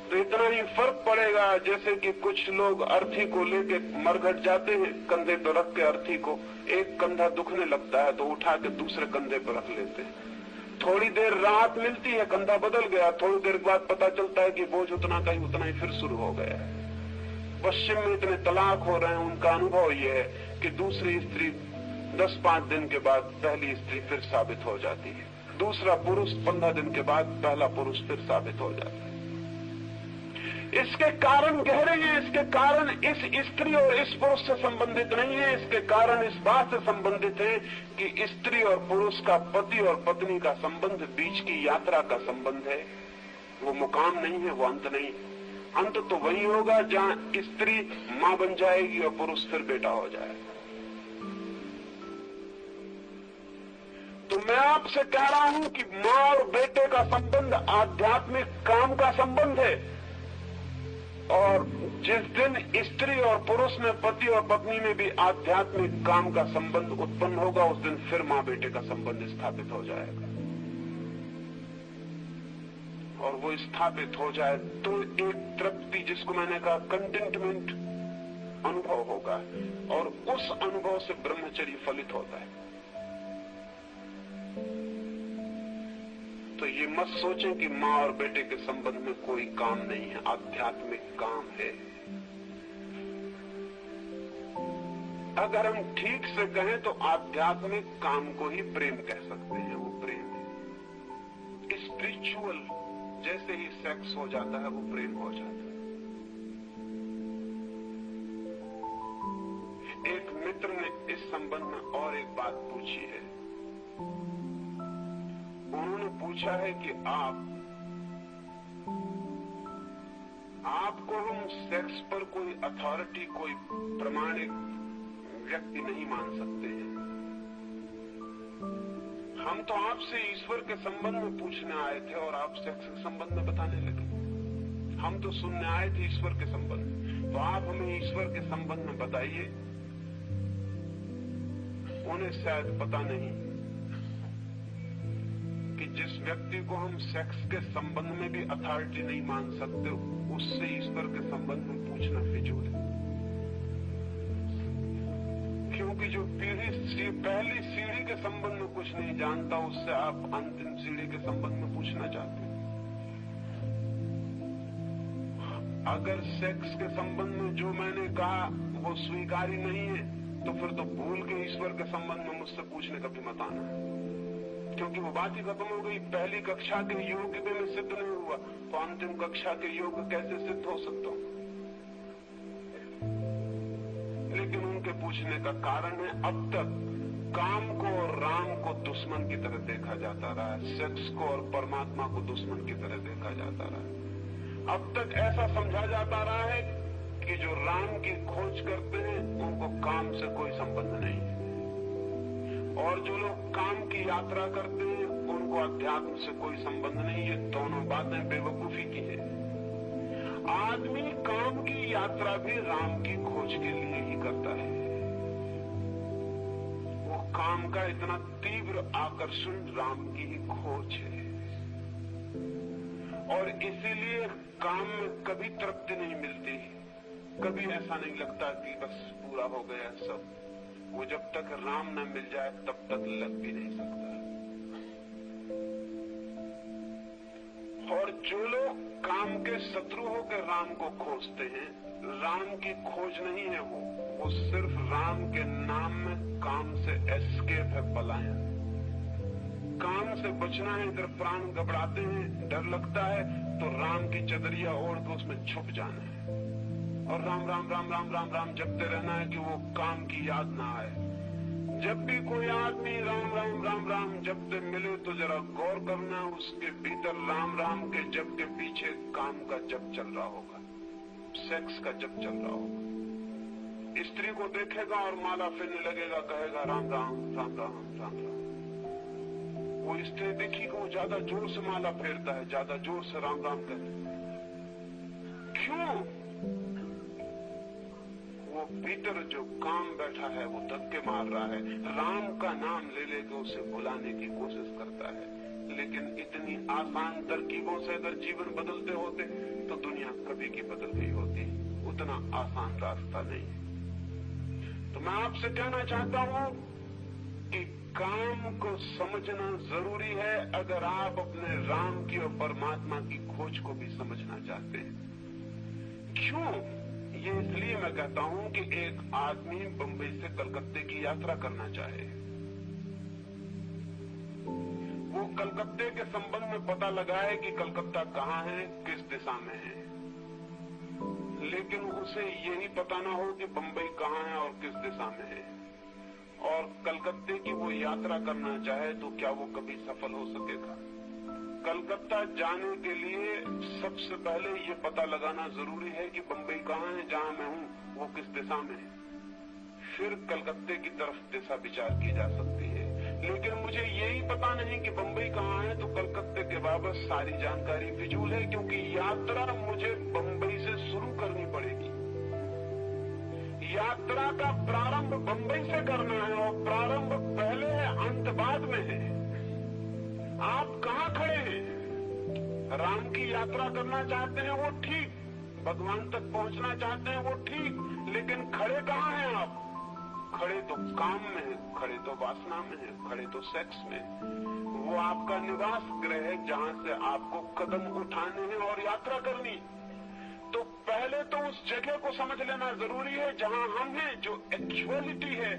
तो इतना ही फर्क पड़ेगा, जैसे कि कुछ लोग अर्थी को लेके मरघट जाते हैं, कंधे पर रख के अर्थी को, एक कंधा दुखने लगता है तो उठा के दूसरे कंधे पर रख लेते हैं। थोड़ी देर राहत मिलती है, कंधा बदल गया, थोड़ी देर के बाद पता चलता है कि बोझ उतना ही फिर शुरू हो गया है। पश्चिम में इतने तलाक हो रहे हैं, उनका अनुभव यह है कि दूसरी स्त्री 10-5 दिन के बाद पहली स्त्री फिर साबित हो जाती है, दूसरा पुरुष 15 दिन के बाद पहला पुरुष फिर साबित हो जाता है। इसके कारण गहरे हैं। इसके कारण इस स्त्री और इस पुरुष से संबंधित नहीं है, इसके कारण इस बात से संबंधित है कि स्त्री और पुरुष का, पति और पत्नी का संबंध बीच की यात्रा का संबंध है। वो मुकाम नहीं है, वो अंत नहीं। अंत तो वही होगा जहां स्त्री मां बन जाएगी और पुरुष फिर बेटा हो जाएगा। तो मैं आपसे कह रहा हूं कि मां और बेटे का संबंध आध्यात्मिक काम का संबंध है। और जिस दिन स्त्री और पुरुष में, पति और पत्नी में भी आध्यात्मिक काम का संबंध उत्पन्न होगा, उस दिन फिर मां बेटे का संबंध स्थापित हो जाएगा। और वो स्थापित हो जाए तो एक तृप्ति, जिसको मैंने कहा कंटेंटमेंट, अनुभव होगा। और उस अनुभव से ब्रह्मचर्य फलित होता है। तो ये मत सोचें कि मां और बेटे के संबंध में कोई काम नहीं है, आध्यात्मिक काम है। अगर हम ठीक से कहें तो आध्यात्मिक काम को ही प्रेम कह सकते हैं। वो प्रेम है स्पिरिचुअल, जैसे ही सेक्स हो जाता है वो प्रेम हो जाता है। एक मित्र ने इस संबंध में और एक बात पूछी है। उन्होंने पूछा है कि आपको हम सेक्स पर कोई अथॉरिटी, कोई प्रमाणिक व्यक्ति नहीं मान सकते हैं। हम तो आपसे ईश्वर के संबंध में पूछने आए थे और आप सेक्स के संबंध में बताने लगे। हम तो सुनने आए थे ईश्वर के संबंध में, तो आप हमें ईश्वर के संबंध में बताइए। उन्हें शायद पता नहीं कि जिस व्यक्ति को हम सेक्स के संबंध में भी अथॉरिटी नहीं मान सकते, उससे ईश्वर के संबंध में पूछना फिजूल है। क्योंकि जो पहली सीढ़ी के संबंध में कुछ नहीं जानता, उससे आप अंतिम सीढ़ी के संबंध में पूछना चाहते हैं। अगर सेक्स के संबंध में जो मैंने कहा वो स्वीकारी नहीं है, तो फिर तो भूल के ईश्वर के संबंध में मुझसे पूछने का भी मत आना, क्योंकि वो बात ही खत्म हो गई। पहली कक्षा के योग में सिद्ध नहीं हुआ, तो अंतिम कक्षा के योग कैसे सिद्ध हो सकता हूं? लेकिन उनके पूछने का कारण है, अब तक काम को और राम को दुश्मन की तरह देखा जाता रहा है, सेक्स को और परमात्मा को दुश्मन की तरह देखा जाता रहा है। अब तक ऐसा समझा जाता रहा है कि जो राम की खोज करते हैं उनको काम से कोई संबंध नहीं है, और जो लोग काम की यात्रा करते हैं उनको अध्यात्म से कोई संबंध नहीं है। दोनों बातें बेवकूफी की है। आदमी काम की यात्रा भी राम की खोज के लिए ही करता है। वो काम का इतना तीव्र आकर्षण राम की ही खोज है, और इसीलिए काम में कभी तृप्ति नहीं मिलती, कभी ऐसा नहीं लगता कि बस पूरा हो गया सब। वो जब तक राम न मिल जाए तब तक लग भी नहीं सकता। और जो लोग काम के शत्रु होकर राम को खोजते हैं। राम की खोज नहीं है वो सिर्फ राम के नाम में काम से एस्केप है, पलायन। काम से बचना है, इधर प्राण घबराते हैं, डर लगता है, तो राम की चदरिया ओढ़ के उसमें छुप जाना है और राम राम राम राम राम राम जपते रहना है कि वो काम की याद ना आए। जब भी कोई आदमी राम राम राम राम जपते मिले तो जरा गौर करना, उसके भीतर राम राम के जप के पीछे काम का जप चल रहा होगा, सेक्स का जप चल रहा होगा। स्त्री को देखेगा और माला फेरने लगेगा, कहेगा राम राम राम राम राम राम। वो स्त्री देखी कि वो ज्यादा जोर से माला फेरता है, ज्यादा जोर से राम राम करता है। क्यों? वो भीतर जो काम बैठा है वो धक्के मार रहा है, राम का नाम ले लेकर उसे बुलाने की कोशिश करता है। लेकिन इतनी आसान तरकीबों से अगर जीवन बदलते होते तो दुनिया कभी की बदल गई होती। उतना आसान रास्ता नहीं। तो मैं आपसे कहना चाहता हूं कि काम को समझना जरूरी है अगर आप अपने राम की और परमात्मा की खोज को भी समझना चाहते हैं। क्यों? ये इसलिए मैं कहता हूं कि एक आदमी बंबई से कलकत्ते की यात्रा करना चाहे, वो कलकत्ते के संबंध में पता लगाए कि कलकत्ता कहाँ है, किस दिशा में है, लेकिन उसे यही पता ना हो कि बंबई कहाँ है और किस दिशा में है। और कलकत्ते की वो यात्रा करना चाहे तो क्या वो कभी सफल हो सकेगा? कलकत्ता जाने के लिए सबसे पहले ये पता लगाना जरूरी है कि बंबई कहाँ है, जहाँ मैं हूँ वो किस दिशा में है। फिर कलकत्ते की तरफ दिशा विचार की जा सकती है। लेकिन मुझे यही पता नहीं कि बंबई कहाँ है तो कलकत्ते के बाबत सारी जानकारी फिजूल है, क्योंकि यात्रा मुझे बंबई से शुरू करनी पड़ेगी। यात्रा का प्रारंभ बंबई से करना है और प्रारंभ पहले है, अंत बाद में है। आप कहाँ खड़े हैं? राम की यात्रा करना चाहते हैं वो ठीक, भगवान तक पहुंचना चाहते हैं वो ठीक, लेकिन खड़े कहाँ हैं आप? खड़े तो काम में है, खड़े तो वासना में है, खड़े तो सेक्स में। वो आपका निवास गृह है जहाँ से आपको कदम उठाने हैं और यात्रा करनी। तो पहले तो उस जगह को समझ लेना जरूरी है जहाँ हम हैं, जो एक्चुअलिटी है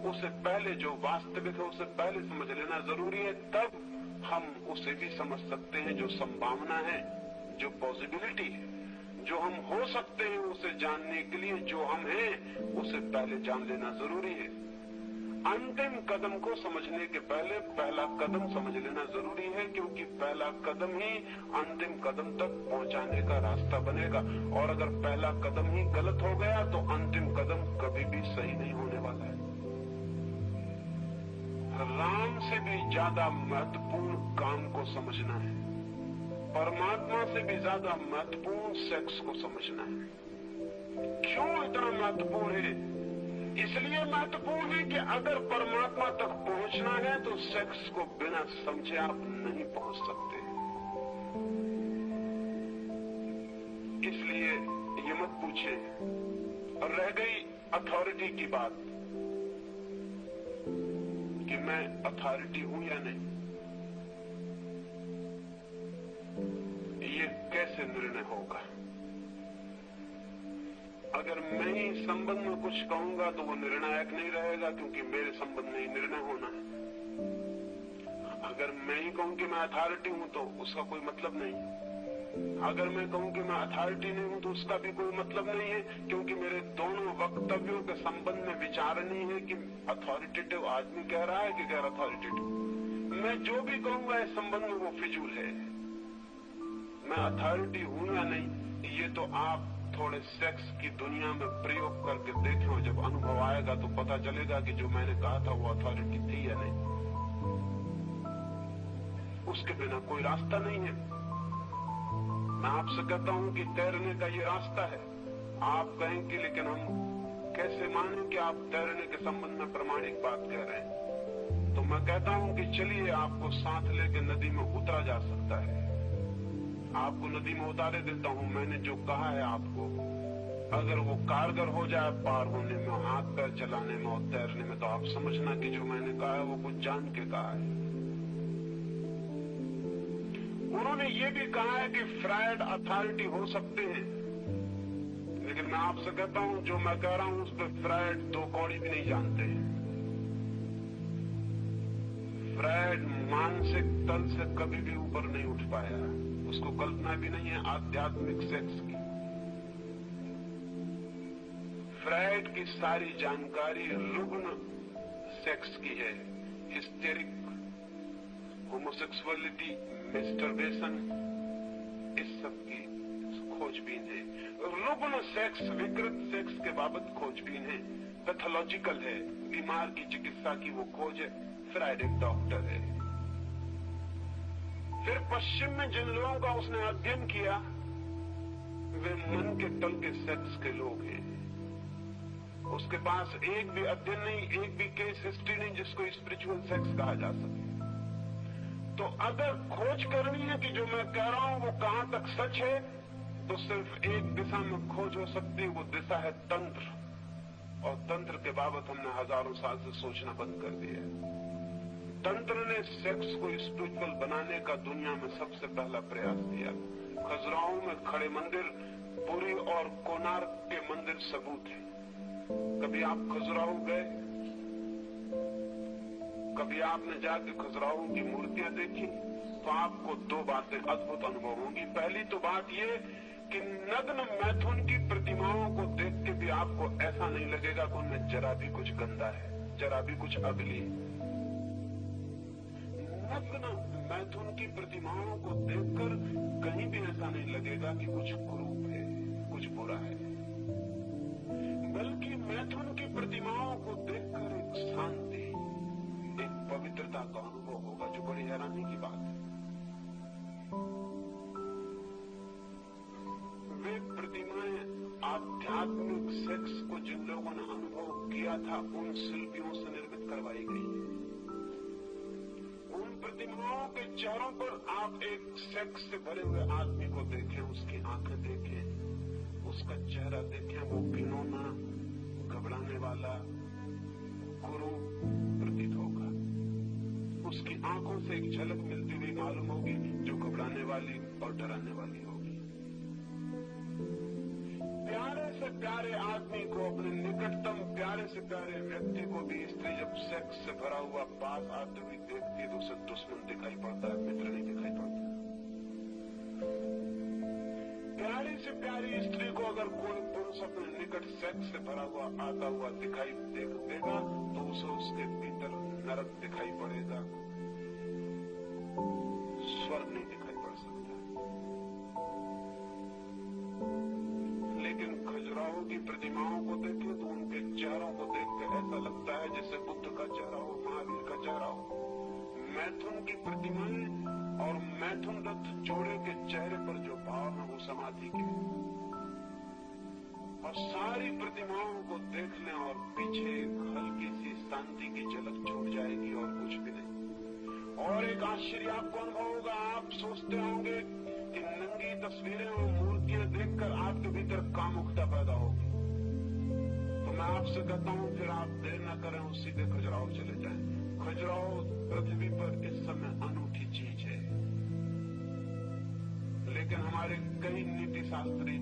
उसे पहले, जो वास्तविक है उसे पहले समझ लेना जरूरी है। तब हम उसे भी समझ सकते हैं, जो संभावना है, जो पॉसिबिलिटी है, जो हम हो सकते हैं। उसे जानने के लिए जो हम हैं उसे पहले जान लेना जरूरी है। अंतिम कदम को समझने के पहले पहला कदम समझ लेना जरूरी है, क्योंकि पहला कदम ही अंतिम कदम तक पहुंचाने का रास्ता बनेगा। और अगर पहला कदम ही गलत हो गया तो अंतिम कदम कभी भी सही नहीं होने वाला है। राम से भी ज्यादा महत्वपूर्ण काम को समझना है, परमात्मा से भी ज्यादा महत्वपूर्ण सेक्स को समझना है। क्यों इतना महत्वपूर्ण है? इसलिए महत्वपूर्ण है कि अगर परमात्मा तक पहुंचना है तो सेक्स को बिना समझे आप नहीं पहुंच सकते। इसलिए ये मत पूछे। और रह गई अथॉरिटी की बात कि मैं अथॉरिटी हूं या नहीं, ये कैसे निर्णय होगा? अगर मैं ही संबंध में कुछ कहूंगा तो वो निर्णायक नहीं रहेगा, क्योंकि मेरे संबंध में ही निर्णय होना है। अगर मैं ही कहूं कि मैं अथॉरिटी हूं तो उसका कोई मतलब नहीं। अगर मैं कहूं कि मैं अथॉरिटी नहीं हूं तो उसका भी कोई मतलब नहीं है, क्योंकि मेरे दोनों वक्तव्यों के संबंध में विचार नहीं है कि अथॉरिटेटिव आदमी कह रहा है कि गैर अथॉरिटेटिव। मैं जो भी कहूंगा इस संबंध में वो फिजूल है। मैं अथॉरिटी हूं या नहीं, ये तो आप थोड़े सेक्स की दुनिया में प्रयोग करके देखो। जब अनुभव आएगा तो पता चलेगा कि जो मैंने कहा था वो अथॉरिटी थी या नहीं। उसके बिना कोई रास्ता नहीं है। मैं आपसे कहता हूं कि तैरने का ये रास्ता है। आप कहेंगे लेकिन हम कैसे माने कि आप तैरने के संबंध में प्रमाणिक बात कह रहे हैं? तो मैं कहता हूं कि चलिए, आपको साथ लेकर नदी में उतरा जा सकता है। आपको नदी में उतारे देता हूं। मैंने जो कहा है आपको, अगर वो कारगर हो जाए पार होने में, हाथ पैर चलाने में और तैरने में, तो आप समझना कि जो मैंने कहा है वो कुछ जान के कहा है। उन्होंने ये भी कहा है कि फ्रायड अथॉरिटी हो सकते हैं, लेकिन मैं आपसे कहता हूं जो मैं कह रहा हूं उस पर फ्रायड दो कौड़ी भी नहीं जानते हैं। फ्रायड मानसिक तल से कभी भी ऊपर नहीं उठ पाया, उसको कल्पना भी नहीं है आध्यात्मिक सेक्स की। फ्रायड की सारी जानकारी रुग्ण सेक्स की है, हिस्टेरिक, होमोसेक्सुअलिटी, मेस्टरबेशन, इस सब की खोजबीन है। रुग्ण सेक्स, विकृत सेक्स के बाबत खोजबीन है, पैथोलॉजिकल है, बीमार की चिकित्सा की वो खोज है। फ्रायड एक डॉक्टर है। फिर पश्चिम में जिन लोगों का उसने अध्ययन किया वे मन के तल के सेक्स के लोग हैं। उसके पास एक भी अध्ययन नहीं, एक भी केस हिस्ट्री नहीं जिसको स्पिरिचुअल सेक्स कहा जा सके। तो अगर खोज करनी है कि जो मैं कह रहा हूं वो कहां तक सच है, तो सिर्फ एक दिशा में खोज हो सकती है, वो दिशा है तंत्र। और तंत्र के बाबत हमने हजारों साल से सोचना बंद कर दिया है। तंत्र ने सेक्स को स्पिरिचुअल बनाने का दुनिया में सबसे पहला प्रयास किया। खजुराहो में खड़े मंदिर, पुरी और कोणार्क के मंदिर सबूत हैं। कभी आप खजुराहो गए? कभी आपने जाके खजुराहो की मूर्तियां देखी तो आपको दो बातें अद्भुत अनुभव होंगी। पहली तो बात ये कि नग्न मैथुन की प्रतिमाओं को देख के भी आपको ऐसा नहीं लगेगा कि उनमें जरा भी कुछ गंदा है, जरा भी कुछ अगली। नग्न मैथुन की प्रतिमाओं को देखकर कहीं भी ऐसा नहीं लगेगा कि कुछ कुरूप है, कुछ बुरा है, बल्कि मैथुन की प्रतिमाओं को देखकर एक शांति, एक पवित्रता का अनुभव होगा, जो बड़ी हैरानी की बात है। वे प्रतिमाएं आध्यात्मिक सेक्स को जिन लोगों ने अनुभव किया था उन शिल्पियों से निर्मित करवाई गई है। उन प्रतिमाओं के चेहरों पर आप एक सेक्स से भरे हुए आदमी को देखें, उसकी आंखें देखें, उसका चेहरा देखें, वो घिनौना, घबराने वाला, कुरूप प्रतीत होगा। उसकी आंखों से एक झलक मिलती हुई मालूम होगी जो घबराने वाली और डराने वाली होगी। प्यारे से प्यारे आदमी को, अपने निकटतम प्यारे से प्यारे व्यक्ति को भी स्त्री जब सेक्स से भरा हुआ पास आते हुए देखती है तो उसे दुश्मन दिखाई पड़ता है, मित्र नहीं दिखाई पड़ता। प्यारी से प्यारी स्त्री को अगर कोई पुरुष अपने निकट सेक्स से भरा हुआ आता हुआ दिखाई देगा तो उसे उसके भीतर नरक दिखाई पड़ेगा, स्वर्ग नहीं दिखाई पड़ सकता। लेकिन खजुराहो की प्रतिमाओं को देखें तो उनके चेहरों को देखकर ऐसा लगता है जैसे बुद्ध का चेहरा हो, महावीर का चेहरा हो। मैथुन की प्रतिमाएं और मैथुन रथ जोड़े के चेहरे पर जो भाव है वो समाधि के, और सारी प्रतिमाओं को देखने और पीछे हल्की सी शांति की झलक छूट जाएगी और कुछ भी नहीं। और एक आश्चर्य आपको अनुभव होगा। आप सोचते होंगे कि नंगी तस्वीरें और मूर्तियां देखकर आपके भीतर कामुकता पैदा होगी, तो मैं आपसे कहता हूं फिर आप देर न करें और सीधे खजुराहो चले जाएं। खजुराहो पृथ्वी पर इस समय अनूठी चीज है, लेकिन हमारे कई नीति शास्त्री,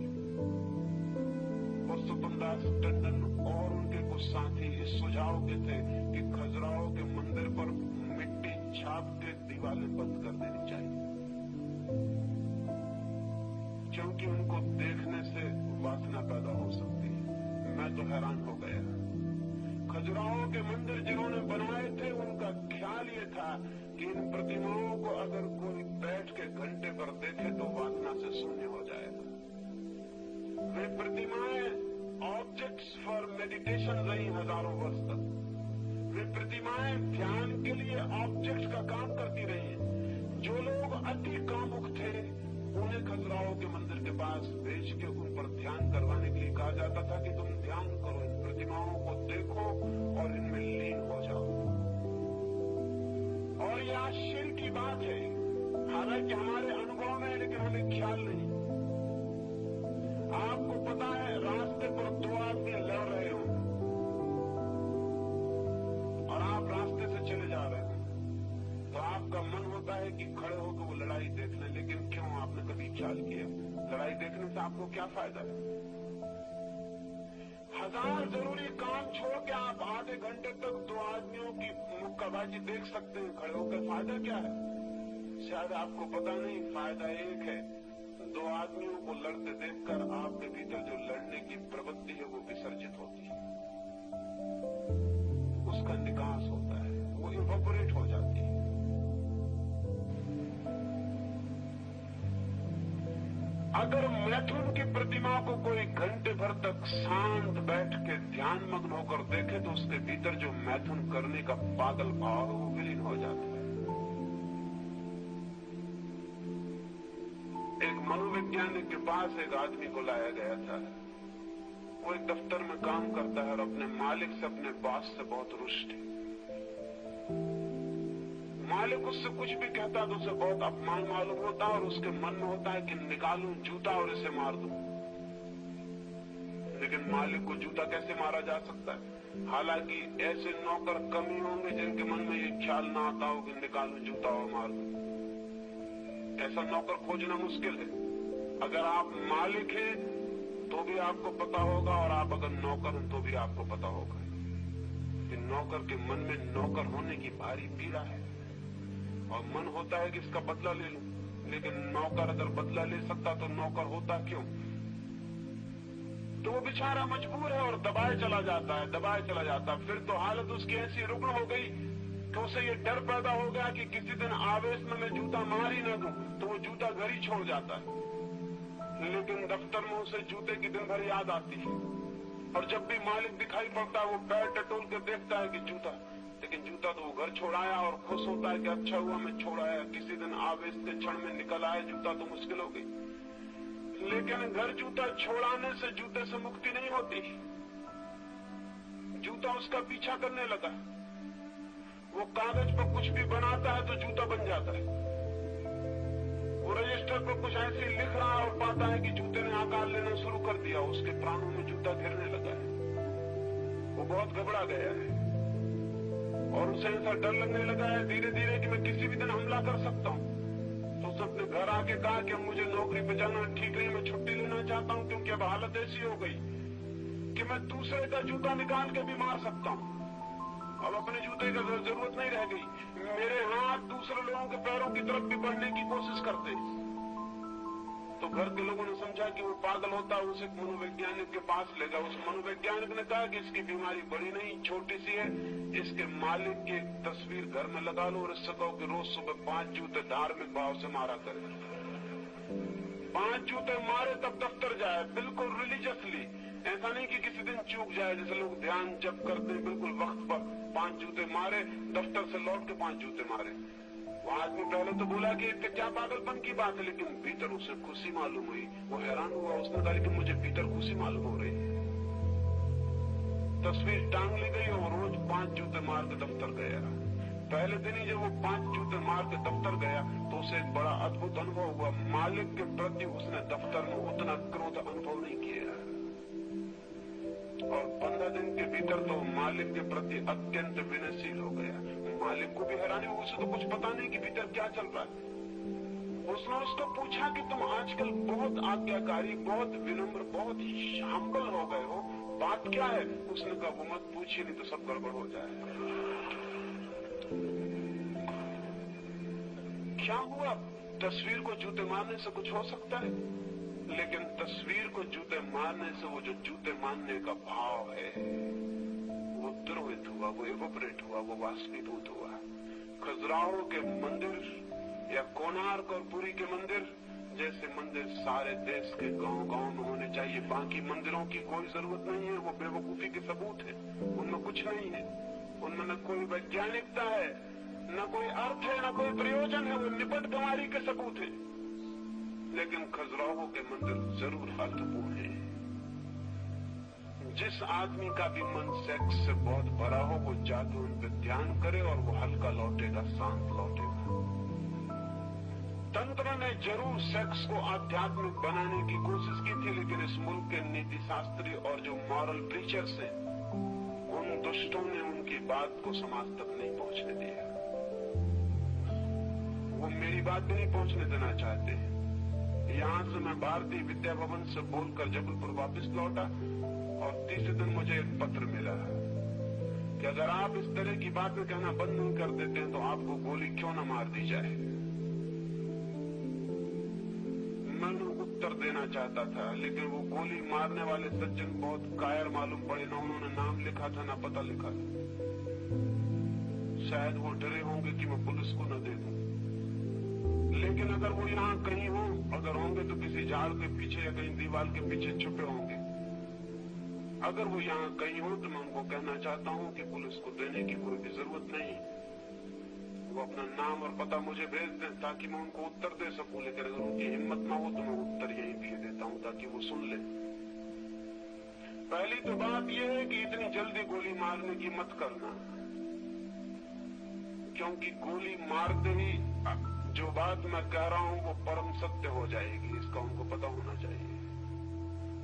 पुरुषोत्तम दास टंडन और उनके कुछ साथी इस सुझाव के थे कि खजुराहो के मंदिर पर मिट्टी छाप के दीवारें बंद कर देनी चाहिए, क्योंकि उनको देखने से वासना पैदा हो सकती है। मैं तो हैरान हो गया। खजुराहो के मंदिर जिन्होंने बनाए थे उनका ख्याल ये था कि इन प्रतिमाओं को अगर कोई बैठ के घंटे पर देखे तो वासना से शून्य हो जाएगा। वे प्रतिमाएं ऑब्जेक्ट्स फॉर मेडिटेशन रही हजारों वर्ष तक। वे प्रतिमाएं ध्यान के लिए ऑब्जेक्ट का काम करती रही। जो लोग अति कामुक थे उन्हें खजुराहो के मंदिर के पास भेज के उन पर ध्यान करवाने के लिए कहा जाता था कि तुम ध्यान करो, इन प्रतिमाओं को देखो और इनमें लीन हो जाओ। और ये आश्चर्य की बात है, हालांकि हमारे अनुभव में है लेकिन हमें ख्याल नहीं। आपको पता है रास्ते पर दो आदमी लड़ रहे हो और आप रास्ते से चले जा रहे हो, तो आपका मन होता है कि खड़े होकर वो लड़ाई देख लें, लेकिन आपको क्या फायदा है? हजार जरूरी काम छोड़ के आप आधे घंटे तक दो आदमियों की मुक्काबाजी देख सकते हैं खड़े होकर, फायदा क्या है? शायद आपको पता नहीं, फायदा एक है, दो आदमियों को लड़ते देखकर आपके भीतर जो लड़ने की प्रवृत्ति है वो विसर्जित होती है, उसका निकास होता है, वो इवोपोरेट हो जाती है। अगर मैथुन की प्रतिमा को कोई घंटे भर तक शांत बैठ के ध्यान मग्न होकर देखे तो उसके भीतर जो मैथुन करने का पागल भाव है वो विलीन हो जाता है। एक मनोवैज्ञानिक के पास एक आदमी को लाया गया था। वो एक दफ्तर में काम करता है और अपने मालिक से, अपने बॉस से बहुत रुष्ट है। मालिक उससे कुछ भी कहता तो उसे बहुत अपमान मालूम होता और उसके मन में होता है कि निकालूं जूता और इसे मार दूं। लेकिन मालिक को जूता कैसे मारा जा सकता है? हालांकि ऐसे नौकर कम ही होंगे जिनके मन में ये ख्याल ना आता हो कि निकालूं जूता और मार दूं। ऐसा नौकर खोजना मुश्किल है। अगर आप मालिक हैं तो भी आपको पता होगा, और आप अगर नौकर हैं तो भी आपको पता होगा कि नौकर के मन में नौकर होने की भारी पीड़ा है और मन होता है कि इसका बदला ले लूं। लेकिन नौकर अगर बदला ले सकता तो नौकर होता क्यों? तो वो बेचारा मजबूर है और दबाए चला जाता है, दबाए चला जाता है। फिर तो हालत उसकी ऐसी रुग्ण हो गई कि उसे ये डर पैदा हो गया कि किसी दिन आवेश में मैं जूता मार ही न दूं, तो वो जूता घर ही छोड़ जाता है। लेकिन दफ्तर में उसे जूते की दिन भर याद आती है, और जब भी मालिक दिखाई पड़ता है वो पैर टटोल कर देखता है कि जूता, लेकिन जूता तो वो घर छोड़ाया और खुश होता है कि अच्छा हुआ मैं छोड़ाया। किसी दिन आवेश के क्षण में निकल आया जूता तो मुश्किल हो गई। लेकिन घर जूता छोड़ाने से जूते से मुक्ति नहीं होती। जूता उसका पीछा करने लगा। वो कागज पर कुछ भी बनाता है तो जूता बन जाता है। वो रजिस्टर पर कुछ ऐसे लिख रहा है और पाता है कि जूते ने आकार लेना शुरू कर दिया। उसके प्राणों में जूता घेरने लगा है। वो बहुत घबरा गया है और उसे ऐसा डर लगने लगा है धीरे धीरे कि मैं किसी भी दिन हमला कर सकता हूँ। तो उसने अपने घर आके कहा कि मुझे नौकरी पे जाना ठीक नहीं, मैं छुट्टी लेना चाहता हूँ, क्योंकि अब हालत ऐसी हो गई कि मैं दूसरे का जूता निकाल के भी मार सकता हूँ। अब अपने जूते की जरूरत नहीं रह गई। मेरे हाथ दूसरे लोगों के पैरों की तरफ भी बढ़ने की कोशिश करते। तो घर के लोगों ने समझा कि वो पागल होता है, उसे मनोवैज्ञानिक के पास ले गया। उस मनोवैज्ञानिक ने कहा कि इसकी बीमारी बड़ी नहीं, छोटी सी है। इसके मालिक की एक तस्वीर घर में लगा लो और इससे कहो कि रोज सुबह 5 जूते धार्मिक भाव से मारा करे। 5 जूते मारे तब दफ्तर जाए, बिल्कुल रिलीजियसली। ऐसा नहीं कि किसी दिन चूक जाए, जैसे लोग ध्यान जप करते बिल्कुल वक्त पर 5 जूते मारे, दफ्तर से लौट के 5 जूते मारे। वो आदमी पहले तो बोला कि क्या पागलपन की बात है, लेकिन भीतर उसे खुशी मालूम हुई। वो हैरान हुआ, उसने कहा लेकिन मुझे भीतर खुशी मालूम हो रही। तस्वीर टांग ली गई और रोज 5 जूते मार के दफ्तर गया। पहले दिन ही जब वो 5 जूते मार के दफ्तर गया तो उसे एक बड़ा अद्भुत अनुभव हुआ। मालिक के प्रति उसने दफ्तर में उतना क्रोध अनुभव नहीं किया, और 15 दिन के भीतर तो मालिक के प्रति अत्यंत विनयशील हो गया। मालिक को भी हैरानी हुई, उसे तो कुछ पता नहीं कि भीतर क्या चल रहा है। उसने उसको पूछा कि तुम आजकल बहुत आज्ञाकारी, बहुत विनम्र, बहुत हम्बल हो गए हो, बात क्या है? उसने कहा वो मत पूछिए, नहीं तो सब गड़बड़ हो जाए। क्या हुआ? तस्वीर को जूते मारने से कुछ हो सकता है, लेकिन तस्वीर को जूते मारने से वो जो जूते मारने का भाव है वो द्रोहित हुआ, वो इवोपरेट हुआ, वो वाष्पीभूत हुआ। खजुराहो के मंदिर या कोणार्क और पुरी के मंदिर जैसे मंदिर सारे देश के गांव-गांव में होने चाहिए। बाकी मंदिरों की कोई जरूरत नहीं है, वो बेवकूफी के सबूत है। उनमें कुछ नहीं है, उनमें न कोई वैज्ञानिकता है, न कोई अर्थ है, न कोई प्रयोजन है, वो निपट गंवारी के सबूत है। लेकिन खजुराहो के मंदिर जरूर अर्थपूर्ण है। जिस आदमी का भी मन सेक्स से बहुत भरा हो वो जाके उन पर ध्यान करे और वो हल्का लौटेगा, शांत लौटेगा। तंत्र ने जरूर सेक्स को आध्यात्मिक बनाने की कोशिश की थी, लेकिन इस मुल्क के नीति शास्त्री और जो मॉरल प्रीचर्स हैं उन दुष्टों ने उनकी बात को समाज तक नहीं पहुंचने दिया। वो मेरी बात भी नहीं पहुंचने देना चाहते, यहाँ से मैं भारतीय विद्या भवन से बोलकर जबलपुर वापस लौटा और तीसरे दिन मुझे एक पत्र मिला कि अगर आप इस तरह की बातें कहना बंद नहीं कर देते हैं तो आपको गोली क्यों न मार दी जाए। मैंने उत्तर देना चाहता था, लेकिन वो गोली मारने वाले सज्जन बहुत कायर मालूम पड़े। ना उन्होंने नाम लिखा था ना पता लिखा था। शायद वो डरे होंगे कि मैं पुलिस को न दे दूं। लेकिन अगर वो यहाँ कहीं हो, अगर होंगे तो किसी झाड़ के पीछे या कहीं दीवार के पीछे छुपे होंगे। अगर वो यहाँ कहीं हो तो मैं उनको कहना चाहता हूँ कि पुलिस को देने की कोई भी जरूरत नहीं। वो अपना नाम और पता मुझे भेज दें ताकि मैं उनको उत्तर दे सकूं। लेकिन अगर उनकी हिम्मत ना हो तो मैं उत्तर यही भेज देता हूँ ताकि वो सुन ले। पहली तो बात यह है कि इतनी जल्दी गोली मारने की मत करना, क्योंकि गोली मारते ही जो बात मैं कह रहा हूं वो परम सत्य हो जाएगी। इसका उनको पता होना चाहिए।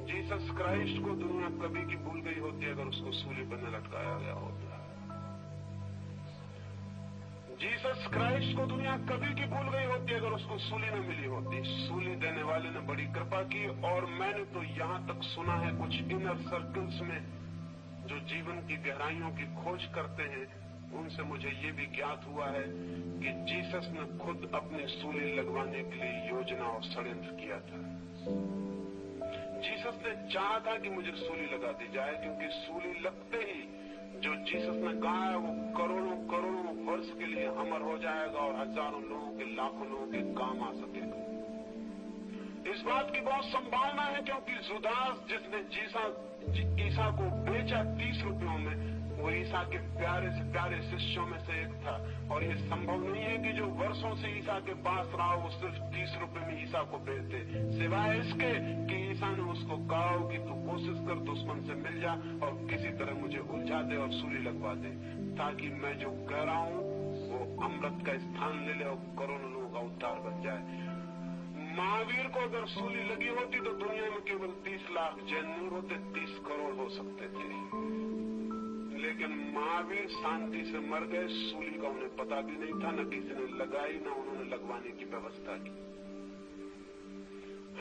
जीसस क्राइस्ट को दुनिया कभी की भूल गई होती अगर उसको सूली पर न लटकाया गया होता। जीसस क्राइस्ट को दुनिया कभी की भूल गई होती अगर उसको सूली न मिली होती। सूली देने वाले ने बड़ी कृपा की। और मैंने तो यहां तक सुना है कुछ इनर सर्कल्स में जो जीवन की गहराइयों की खोज करते हैं, उनसे मुझे ये भी ज्ञात हुआ है कि जीसस ने खुद अपनी सूली लगवाने के लिए योजना और षड्यंत्र किया था। जीसस ने चाहा था कि मुझे सूली लगा दी जाए, क्योंकि सूली लगते ही जो जीसस ने कहा है वो करोड़ों करोड़ों वर्ष के लिए अमर हो जाएगा और हजारों लोगों के लाखों लोगों के काम आ सकेगा। इस बात की बहुत संभावना है, क्योंकि जुदास जिसने ईसा को बेचा 30 रुपयों में, वो ईसा के प्यारे से प्यारे शिष्यों में से एक था। और ये संभव नहीं है कि जो वर्षों से ईसा के पास रहा वो सिर्फ 30 रुपए में ईसा को बेच दे, सिवाय इसके कि ईसा ने उसको कहा कि तू कोशिश कर दुश्मन से मिल जा और किसी तरह मुझे उलझा दे और सूली लगवा दे, ताकि मैं जो कह रहा हूं वो अमृत का स्थान ले ले और करोड़ों लोगों का उद्धार बन जाए। महावीर को अगर सूली लगी होती तो दुनिया में केवल 30 लाख जैन नहीं होते, 30 करोड़ हो सकते थे। लेकिन महावीर शांति से मर गए। सूली का उन्हें पता भी नहीं था, न किसी ने लगाई, न उन्होंने लगवाने की व्यवस्था की।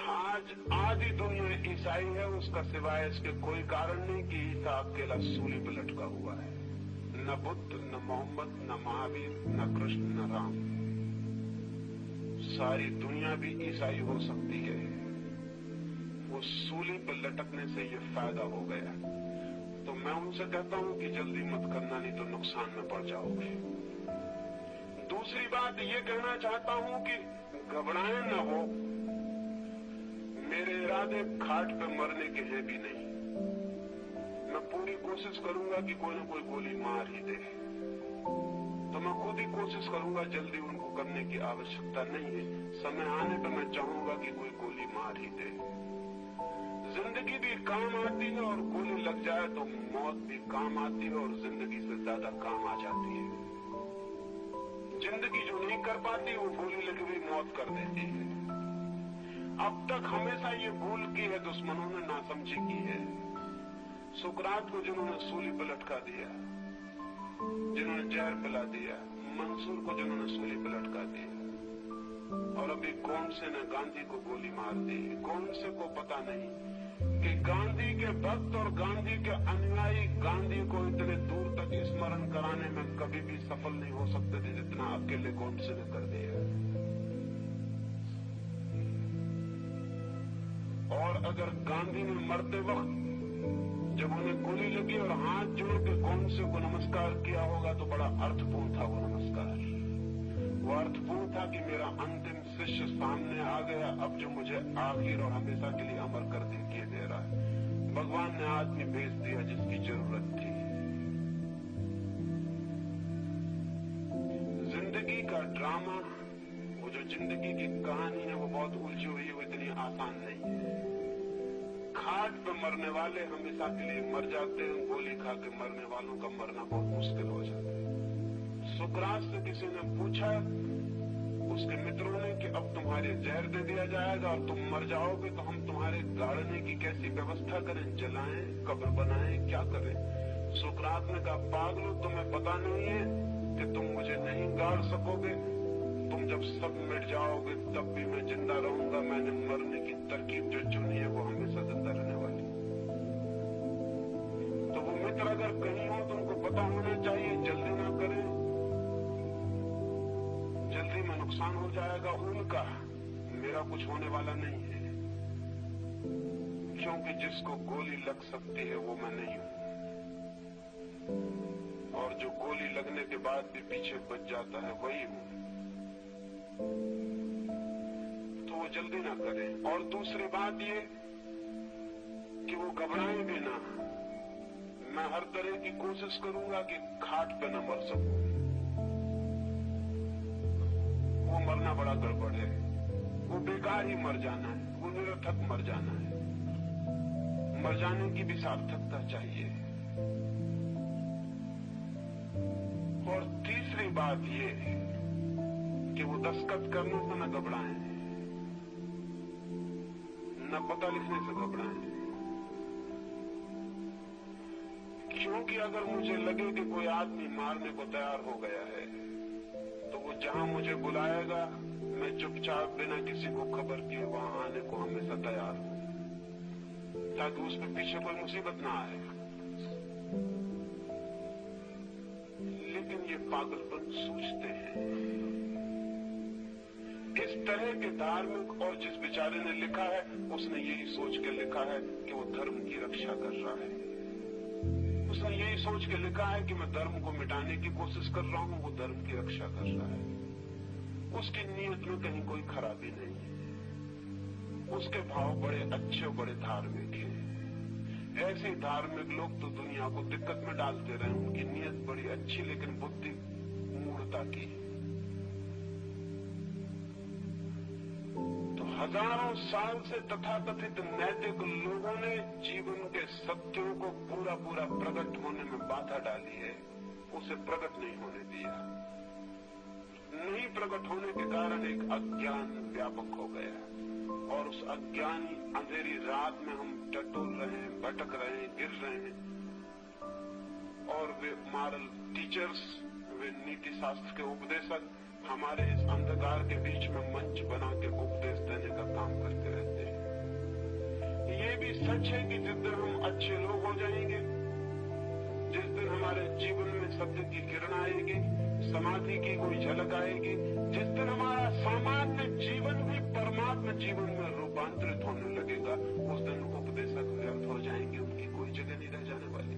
आज आधी दुनिया ईसाई है, उसका सिवाय इसके कोई कारण नहीं कि ईसा अकेला सूली पर लटका हुआ है। न बुद्ध, न मोहम्मद, न महावीर, न कृष्ण, न राम। सारी दुनिया भी ईसाई हो सकती है। वो सूली पर लटकने से ये फायदा हो गया। तो मैं उनसे कहता हूं कि जल्दी मत करना, नहीं तो नुकसान में पड़ जाओगे। दूसरी बात ये कहना चाहता हूं कि घबराएं न हो। मेरे इरादे खाट पे मरने के हैं भी नहीं। मैं पूरी कोशिश करूंगा कि कोई न कोई गोली मार ही दे, तो मैं खुद ही कोशिश करूंगा। जल्दी उनको करने की आवश्यकता नहीं है। समय आने पर मैं चाहूंगा कि कोई गोली मार ही दे। जिंदगी भी काम आती है और गोली लग जाए तो मौत भी काम आती है और जिंदगी से ज्यादा काम आ जाती है। जिंदगी जो नहीं कर पाती वो गोली लगी हुई मौत कर देती है। अब तक हमेशा ये भूल की है दुश्मनों ने, नासमझी की है। सुकरात को जिन्होंने सूली पर लटका दिया, जिन्होंने जहर पिला दिया, मंसूर को जिन्होंने सूली पर लटका दिया, और अभी गोडसे ने गांधी को गोली मार दी। गोडसे को पता नहीं कि गांधी के भक्त और गांधी के अनुयायी गांधी को इतने दूर तक स्मरण कराने में कभी भी सफल नहीं हो सकते थे जितना अकेले गोडसे ने कर दिया। और अगर गांधी ने मरते वक्त जब उन्हें गोली लगी और हाथ जोड़ के गोडसे को नमस्कार किया होगा तो बड़ा अर्थपूर्ण था वो नमस्कार। वो अर्थपूर्ण था कि मेरा अंतिम शिष्य सामने आ गया, अब जो मुझे आखिर और हमेशा के लिए अमर कर दिए दे रहा है। भगवान ने आदमी भेज दिया जिसकी जरूरत थी। जिंदगी का ड्रामा, वो जो जिंदगी की कहानी है वो बहुत उलझी हुई है, वो इतनी आसान नहीं है। खाट पे मरने वाले हमेशा के लिए मर जाते हैं, गोली खा के मरने वालों का मरना बहुत मुश्किल हो जाता है। सुकरात से किसी ने पूछा उसके मित्रों ने कि अब तुम्हारे जहर दे दिया जाएगा और तुम मर जाओगे तो हम तुम्हारे गाड़ने की कैसी व्यवस्था करें, जलाएं, कब्र बनाएं, क्या करें? सुकरात ने कहा, पागलो, तुम्हें पता नहीं है कि तुम मुझे नहीं गाड़ सकोगे, तुम जब सब मिट जाओगे तब भी मैं जिंदा रहूंगा। मैंने मरने की तरकीब जो चुनी है वो हमेशा जिंदा रहने वाली। तो वो मित्र अगर कहीं हो तुमको पता होना चाहिए, जल्दी ना करें, जल्दी में नुकसान हो जाएगा उनका, मेरा कुछ होने वाला नहीं है। क्योंकि जिसको गोली लग सकती है वो मैं नहीं हूं, और जो गोली लगने के बाद भी पीछे बच जाता है वही हूं। तो वो जल्दी ना करें। और दूसरी बात ये कि वो घबराएं भी ना। मैं हर तरह की कोशिश करूंगा कि खाट पे न मर सकूं। वो मरना बड़ा गड़बड़ है, वो बेकार ही मर जाना है, वो निरर्थक मर जाना है। मर जाने की भी सार्थकता चाहिए। और तीसरी बात ये कि वो दस्तखत करने से न घबराएं, न पता लिखने से घबराएं। क्योंकि अगर मुझे लगे कि कोई आदमी मारने को तैयार हो गया है तो वो जहां मुझे बुलाएगा मैं चुपचाप बिना किसी को खबर किए वहां आने को हमेशा तैयार हूं, ताकि उस पर पीछे कोई मुसीबत ना आए। लेकिन ये पागलपन सूझते हैं। इस तरह के धार्मिक, और जिस बेचारे ने लिखा है उसने यही सोच के लिखा है कि वो धर्म की रक्षा कर रहा है। उसने यही सोच के लिखा है कि मैं धर्म को मिटाने की कोशिश कर रहा हूं, वो धर्म की रक्षा कर रहा है। उसकी नीयत में कहीं कोई खराबी नहीं है। उसके भाव बड़े अच्छे, बड़े धार्मिक हैं। ऐसे धार्मिक लोग तो दुनिया को दिक्कत में डालते रहे। उनकी नीयत बड़ी अच्छी, लेकिन बुद्धि मूढ़ता की। तो हजारों साल से तथाकथित नैतिक लोगों ने जीवन के सत्यों को पूरा पूरा प्रकट होने में बाधा डाली है, उसे प्रकट नहीं होने दिया। नहीं प्रकट होने के कारण एक अज्ञान व्यापक हो गया, और उस अज्ञानी अंधेरी रात में हम टटोल रहे हैं, भटक रहे हैं, गिर रहे हैं। और वे मॉरल टीचर्स, वे नीति शास्त्र के उपदेशक हमारे इस अंधकार के बीच में मंच बना के उपदेश देने का काम करते रहते हैं। ये भी सच है कि जिस दिन हम अच्छे लोग हो जाएंगे, जिस दिन हमारे जीवन में सत्य की किरण आएगी, समाधि की कोई झलक आएगी, जिस दिन हमारा सामान्य जीवन भी परमात्मा जीवन में रूपांतरित होने लगेगा, उस दिन उपदेशक व्यर्थ हो जाएंगे, उनकी कोई जगह नहीं रह जाने वाली।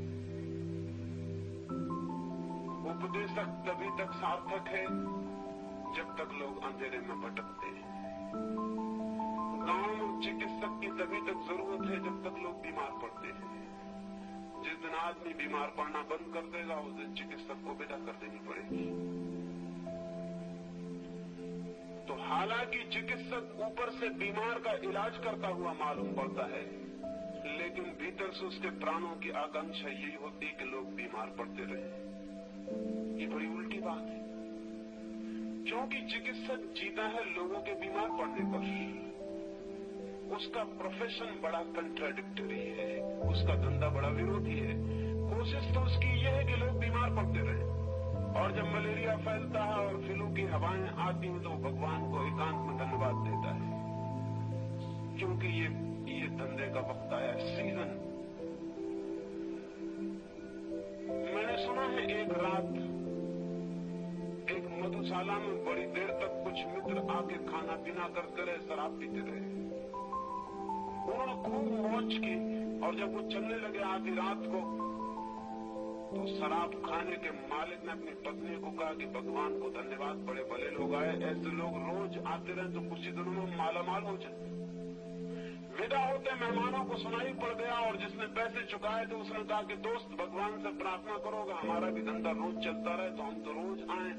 उपदेशक तभी तक सार्थक है जब तक लोग अंधेरे में भटकते हैं। गांव में चिकित्सक की तभी तक जरूरत है जब तक लोग बीमार पड़ते हैं। जिस दिन आदमी बीमार पड़ना बंद कर देगा उस दिन चिकित्सक को विदा कर देनी पड़ेगी। तो हालांकि चिकित्सक ऊपर से बीमार का इलाज करता हुआ मालूम पड़ता है, लेकिन भीतर से उसके प्राणों की आकांक्षा यही होती है कि लोग बीमार पड़ते रहे। ये बड़ी उल्टी बात है, क्योंकि चिकित्सक जीता है लोगों के बीमार पड़ने पर। उसका प्रोफेशन बड़ा कंट्राडिक्टरी है, उसका धंधा बड़ा विरोधी है। कोशिश तो उसकी यह है कि लोग बीमार पड़ते रहे, और जब मलेरिया फैलता है और फ्लू की हवाएं आती हैं तो भगवान को एकांत में धन्यवाद देता है, क्योंकि ये धंधे का वक्त आया, सीजन। मैंने सुना है एक रात एक मधुशाला में बड़ी देर तक कुछ मित्र आके खाना पीना करते रहे, शराब पीते रहे। उन्होंने खूब मौज की, और जब वो चलने लगे आधी रात को तो शराब खाने के मालिक ने अपनी पत्नी को कहा कि भगवान को धन्यवाद, बड़े भले लोग आए, ऐसे लोग रोज आते रहे तो कुछ ही दिनों में मालामाल हो जाए। विदा होते मेहमानों को सुनाई पड़ गया, और जिसने पैसे चुकाए थे उसने कहा कि दोस्त भगवान से प्रार्थना करोगे हमारा भी धंधा रोज चलता रहे तो हम तो रोज आए।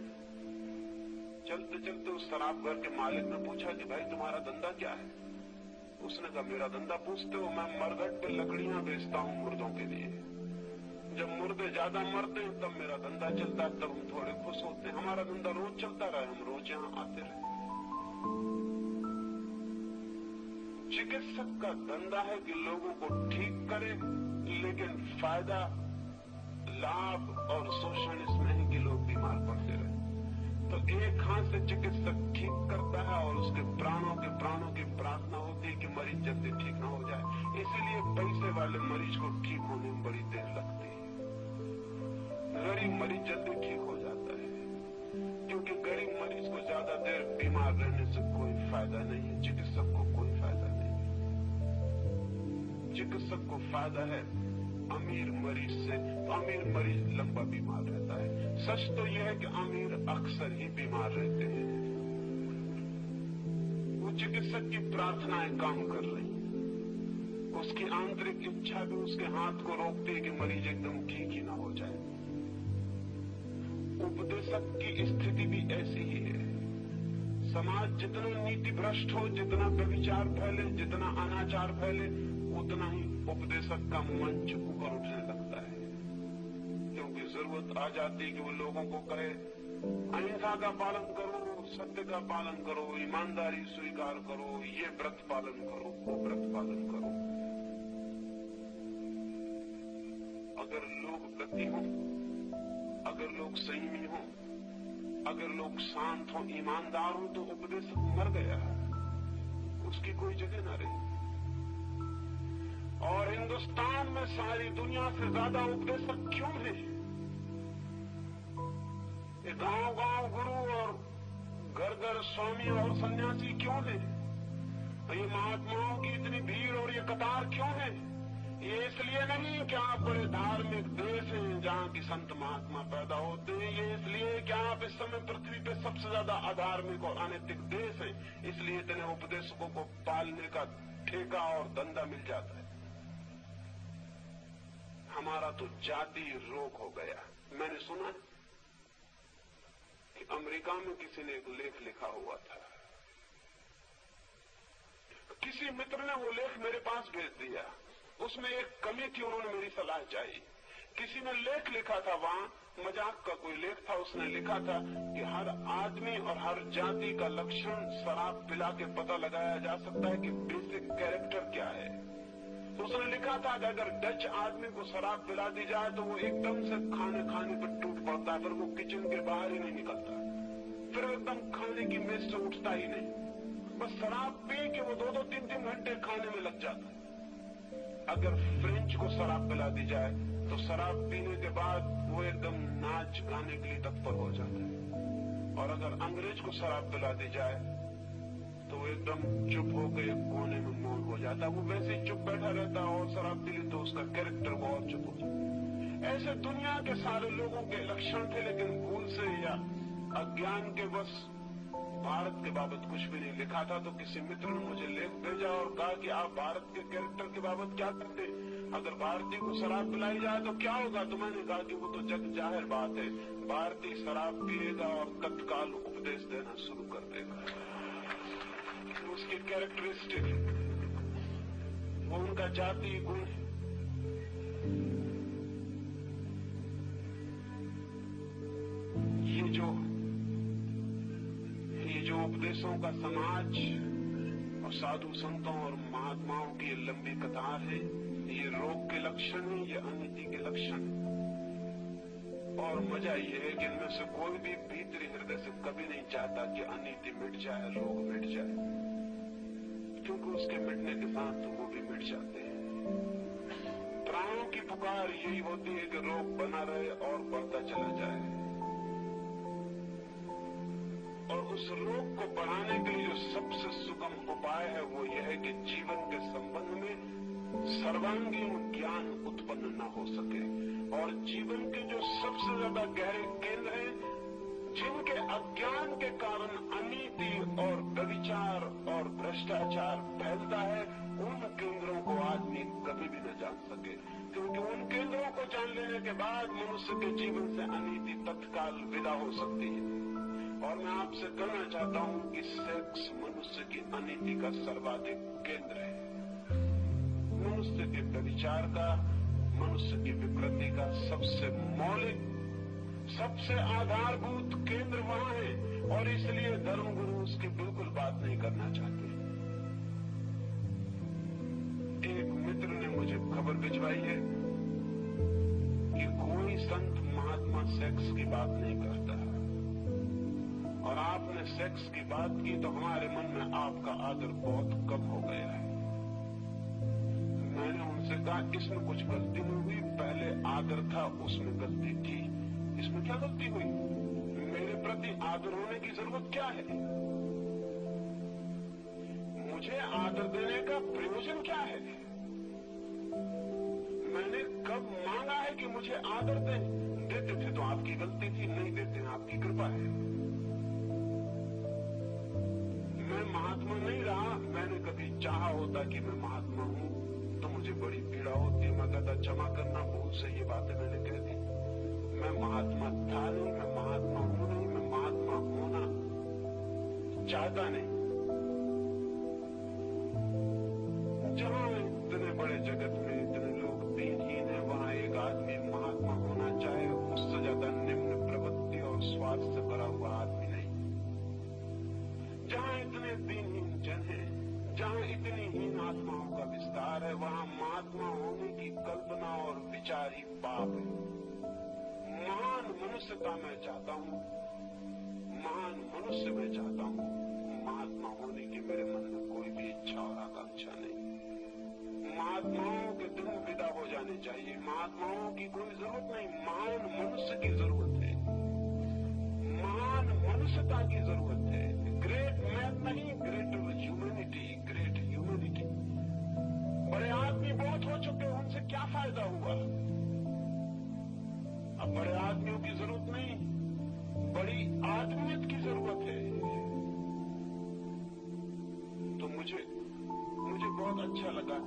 चलते चलते उस शराब घर के मालिक ने पूछा कि भाई तुम्हारा धंधा क्या है? उसने कहा मेरा धंधा पूछते हो, मैं मरघट पे लकड़ियां बेचता हूँ मुर्दों के लिए। जब मुर्दे ज्यादा मरते हैं तब मेरा धंधा चलता है, तब हम थोड़े खुश होते हैं। हमारा धंधा रोज चलता रहे, हम रोज यहाँ आते रहे। चिकित्सक का धंधा है कि लोगों को ठीक करे, लेकिन फायदा, लाभ और शोषण इसमें है कि लोग बीमार पड़ते रहे। तो एक हाथ से चिकित्सक ठीक करता है और उसके प्राणों की प्रार्थना होती है कि मरीज जल्दी ठीक ना हो जाए। इसीलिए पैसे वाले मरीज को ठीक होने में बड़ी देर लगती है। गरीब मरीज जल्दी ठीक हो जाता है, क्योंकि गरीब मरीज को ज्यादा देर बीमार रहने से कोई फायदा नहीं है, चिकित्सक को कोई फायदा नहीं। चिकित्सक को फायदा है अमीर मरीज से, तो अमीर मरीज लंबा बीमार रहता है। सच तो यह है कि अमीर अक्सर ही बीमार रहते हैं। वो चिकित्सक की प्रार्थनाएं काम कर रही हैं, उसकी आंतरिक इच्छा भी उसके हाथ को रोकती है कि मरीज एकदम ठीक ही ना हो जाए। उपदेशक की स्थिति भी ऐसी ही है। समाज जितना नीति भ्रष्ट हो, जितना व्यभिचार फैले, जितना अनाचार फैले, उतना ही उपदेशक का मंच ऊपर उठने लगता है, क्योंकि जरूरत आ जाती है कि वो लोगों को कहे अहिंसा का पालन करो, सत्य का पालन करो, ईमानदारी स्वीकार करो, ये व्रत पालन करो, वो व्रत पालन करो। अगर लोग व्रती हों, अगर लोग संयमी हों, अगर लोग शांत हों, ईमानदार हों, तो उपदेशक मर गया, उसकी कोई जगह न रही। और हिंदुस्तान में सारी दुनिया से ज्यादा उपदेशक क्यों है? ये गांव-गांव गुरु और घर-घर स्वामी और सन्यासी क्यों है? ये महात्माओं की इतनी भीड़ और ये कतार क्यों है? ये इसलिए नहीं कि आप बड़े धार्मिक देश हैं जहां की संत महात्मा पैदा होते हैं, ये इसलिए कि आप इस समय पृथ्वी पे सबसे ज्यादा अधार्मिक और अनैतिक देश हैं, इसलिए इतने उपदेशकों को पालने का ठेका और धंधा मिल जाता है। हमारा तो जाति रोग हो गया। मैंने सुना कि अमेरिका में किसी ने एक लेख लिखा हुआ था, किसी मित्र ने वो लेख मेरे पास भेज दिया। उसमें एक कमी थी, उन्होंने मेरी सलाह चाहिए। किसी ने लेख लिखा था, वहां मजाक का कोई लेख था, उसने लिखा था कि हर आदमी और हर जाति का लक्षण शराब पिला के पता लगाया जा सकता है कि बेसिक कैरेक्टर क्या है। तो उसने लिखा था कि अगर डच आदमी को शराब पिला दी जाए तो वो एकदम से खाने पर टूट पड़ता है, फिर वो किचन के बाहर ही नहीं निकलता, फिर वो एकदम खाने की मेज से उठता ही नहीं। बस शराब पी के वो 2-2, 3-3 घंटे खाने में लग जाता है। अगर फ्रेंच को शराब पिला दी जाए तो शराब पीने के बाद वो एकदम नाच गाने के लिए तत्पर हो जाता है। और अगर अंग्रेज को शराब पिला दी जाए तो वो एकदम चुप होकर एक कोने में मौन हो जाता है। वो वैसे ही चुप बैठा रहता है, और शराब पी ली तो उसका कैरेक्टर वो और चुप हो जाता है। ऐसे दुनिया के सारे लोगों के लक्षण थे, लेकिन भूल से या अज्ञान के बस भारत के बाबत कुछ भी नहीं लिखा था। तो किसी मित्र ने मुझे लेख भेजा और कहा कि आप भारत के कैरेक्टर के बाबत क्या करते, अगर भारतीय को शराब पिलाई जाए तो क्या होगा? तो मैंने कहा कि वो तो जग जाहिर बात है, भारतीय शराब पिएगा और तत्काल उपदेश देना शुरू कर देगा। उसकी कैरेक्टरिस्टिक, वो उनका जातीय गुण है। ये जो उपदेशों का समाज और साधु संतों और महात्माओं की लंबी कतार है, ये रोग के लक्षण है, ये अनिति के लक्षण है। और मजा ये है कि इनमें से कोई भी भीतरी हृदय से कभी नहीं चाहता कि अनिति मिट जाए, रोग मिट जाए, क्योंकि उसके मिटने के साथ तो वो भी मिट जाते हैं। प्राणों की पुकार यही होती है कि रोग बना रहे और बढ़ता चला जाए। और उस रोग को बढ़ाने के लिए जो सबसे सुगम उपाय है वो यह है कि जीवन के संबंध में सर्वांगीण ज्ञान उत्पन्न न हो सके। और जीवन के जो सबसे ज्यादा गहरे केंद्र हैं, जिनके अज्ञान के कारण अनीति और व्यभिचार और भ्रष्टाचार फैलता है, उन केंद्रों को आदमी कभी भी न जान सके, क्योंकि उन केंद्रों को जान लेने के बाद मनुष्य के जीवन से अनीति तत्काल विदा हो सकती है। और मैं आपसे कहना चाहता हूं कि सेक्स मनुष्य की अनीति का सर्वाधिक केंद्र है। मनुष्य के व्यभिचार का, मनुष्य की विकृति का सबसे मौलिक, सबसे आधारभूत केंद्र वहां है। और इसलिए धर्मगुरु उसकी बिल्कुल बात नहीं करना चाहते। एक मित्र ने मुझे खबर भिजवाई है कि कोई संत महात्मा सेक्स की बात नहीं करता। और आपने सेक्स की बात की तो हमारे मन में आपका आदर बहुत कम हो गया है। मैंने उनसे कहा इसमें कुछ गलती नहीं हुई, पहले आदर था उसमें गलती थी, इसमें क्या गलती हुई? मेरे प्रति आदर होने की जरूरत क्या है? मुझे आदर देने का प्रयोजन क्या है? मैंने कब मांगा है कि मुझे आदर दें? देते थे तो आपकी गलती थी, नहीं देते हैं आपकी कृपा है। मैं महात्मा नहीं रहा, मैंने कभी चाहा होता कि मैं महात्मा हूं तो मुझे बड़ी पीड़ा होती है। मैं कहता क्षमा करना, भूल से ये बातें मैंने कह दी। मैं महात्मा था नहीं, मैं महात्मा हूं नहीं, मैं महात्मा होना चाहता नहीं। जहां इतने बड़े जगत में इतने लोग दीनहीन है, वहां एक आदमी महात्मा होना चाहे, उससे ज्यादा निम्न प्रवृत्ति और स्वार्थ से भरा हुआ आदमी नहीं। जहां इतने दीनहीन जन है, जहां इतनी हीन आत्माओं का विस्तार है, वहां महात्मा होने की कल्पना और विचार ही पाप है। महान मनुष्यता मैं चाहता हूं, महान मनुष्य मैं चाहता हूं। महात्मा होने की मेरे मन में कोई भी इच्छा और आकांक्षा नहीं। महात्माओं के दिन विदा हो जाने चाहिए। महात्माओं की कोई जरूरत नहीं, महान मनुष्य की जरूरत है, महान मनुष्यता की जरूरत है। ग्रेट मैन नहीं, ग्रेटर ह्यूमैनिटी, ग्रेट ह्यूमैनिटी। बड़े आदमी बहुत हो चुके, उनसे क्या फायदा हुआ? अब बड़े आदमियों की जरूरत नहीं, बड़ी आदमियत की जरूरत है। तो मुझे बहुत अच्छा लगा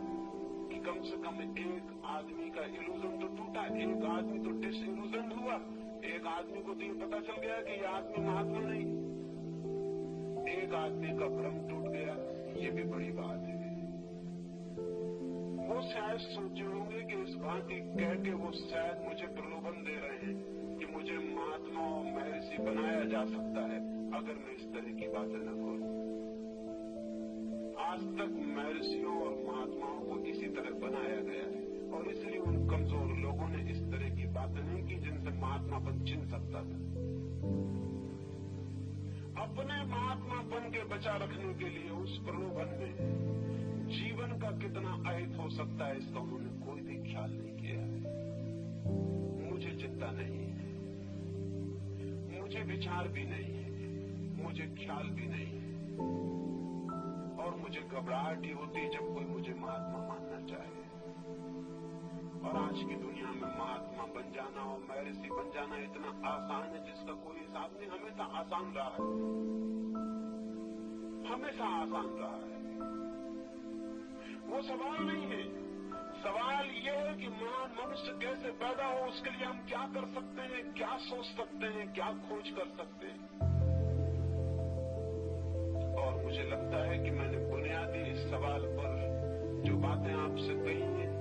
कि कम से कम एक आदमी का इल्यूजन तो टूटा, एक आदमी तो डिसइल्यूजन हुआ। एक आदमी को तो ये पता चल गया कि ये आदमी महात्मा नहीं, एक आदमी का भ्रम टूट गया। ये भी बड़ी बात है। वो शायद सोचे होंगे कि इस भांति कह के वो शायद मुझे प्रलोभन दे रहे हैं कि मुझे महात्मा और महर्षि बनाया जा सकता है अगर मैं इस तरह की बातें न करूं। आज तक महर्षियों और महात्माओं को इसी तरह बनाया गया है और इसलिए उन कमजोर लोगों ने इस तरह की बातें नहीं की जिनसे महात्मापन छिन सकता था। अपने महात्मापन के बचा रखने के लिए उस प्रलोभन में जीवन का कितना अहित हो सकता है इसका उन्होंने कोई भी ख्याल नहीं किया है। मुझे चिंता नहीं है, मुझे विचार भी नहीं है, मुझे ख्याल भी नहीं है और मुझे घबराहट ही होती है जब कोई मुझे महात्मा मानना चाहे। और आज की दुनिया में महात्मा बन जाना और महर्षि बन जाना इतना आसान है जिसका कोई हिसाब नहीं। हमेशा आसान रहा है, हमेशा आसान रहा है। वो सवाल नहीं है। सवाल ये है कि महान मनुष्य कैसे पैदा हो, उसके लिए हम क्या कर सकते हैं, क्या सोच सकते हैं, क्या खोज कर सकते हैं। और मुझे लगता है कि मैंने बुनियादी इस सवाल पर जो बातें आपसे कही हैं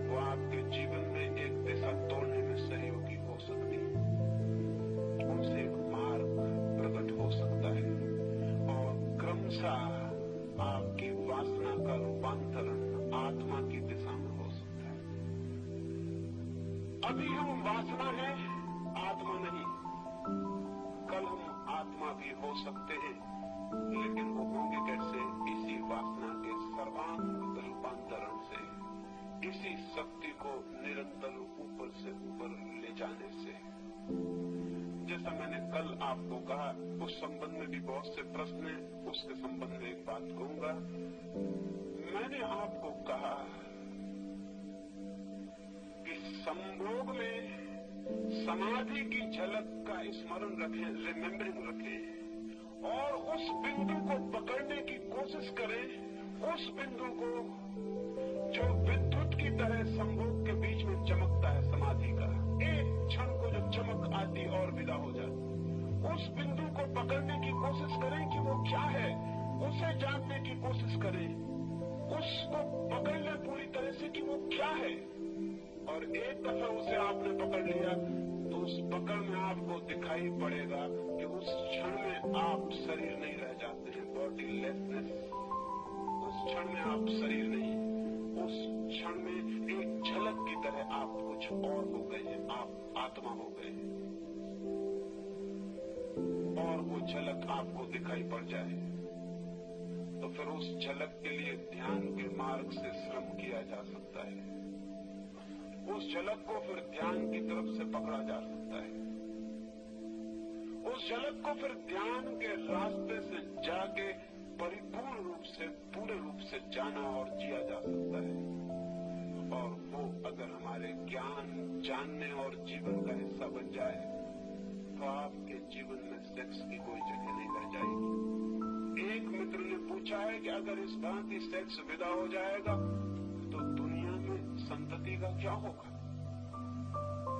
वो आपके जीवन में एक दिशा तोड़ने में सहयोगी हो सकती है, उनसे एक मार्ग प्रकट हो सकता है और क्रमशः आपकी वासना का रूपांतरण आत्मा की दिशा में हो सकता है। अभी हम वासना हैं, आत्मा नहीं। कल हम आत्मा भी हो सकते हैं, लेकिन वो होंगे कैसे? इसी वासना के सर्वांग रूपांतरण से, इसी शक्ति को निरंतर ऊपर से ऊपर ले जाने से। जैसा मैंने कल आपको कहा, उस संबंध में भी बहुत से प्रश्न हैं, उसके संबंध में एक बात कहूंगा। मैंने आपको कहा कि संभोग में समाधि की झलक का स्मरण रखें, रिमेम्बरिंग रखें और उस बिंदु को पकड़ने की कोशिश करें, उस बिंदु को जो विद्युत की तरह संभोग के बीच में चमकता है, समाधि का एक क्षण को जो चमक आती और विदा हो जाती, उस बिंदु को पकड़ने की कोशिश करें कि वो क्या है, उसे जानने की कोशिश करें, उसको पकड़ लें पूरी तरह से कि वो क्या है। और एक दफा उसे आपने पकड़ लिया तो उस पकड़ में आपको दिखाई पड़ेगा कि उस क्षण में आप शरीर नहीं रह जाते हैं, बॉडी लेसनेस। उस क्षण में आप शरीर नहीं, उस क्षण में एक झलक की तरह आप कुछ और हो गए हैं, आप आत्मा हो गए हैं। और वो आपको दिखाई पड़ जाए तो फिर उस झलक के लिए ध्यान के मार्ग से श्रम किया जा सकता है। उस झलक को फिर ध्यान की तरफ से पकड़ा जा सकता है। उस झलक को फिर ध्यान के रास्ते से जाके परिपूर्ण रूप से, पूरे रूप से जाना और जिया जा सकता है। और वो अगर हमारे ज्ञान, जानने और जीवन का हिस्सा बन जाए तो आपके जीवन में सेक्स की कोई जगह नहीं रह जाएगी। एक मित्र ने पूछा है कि अगर इस भांति सेक्स विदा हो जाएगा तो दुनिया में संतति का क्या होगा?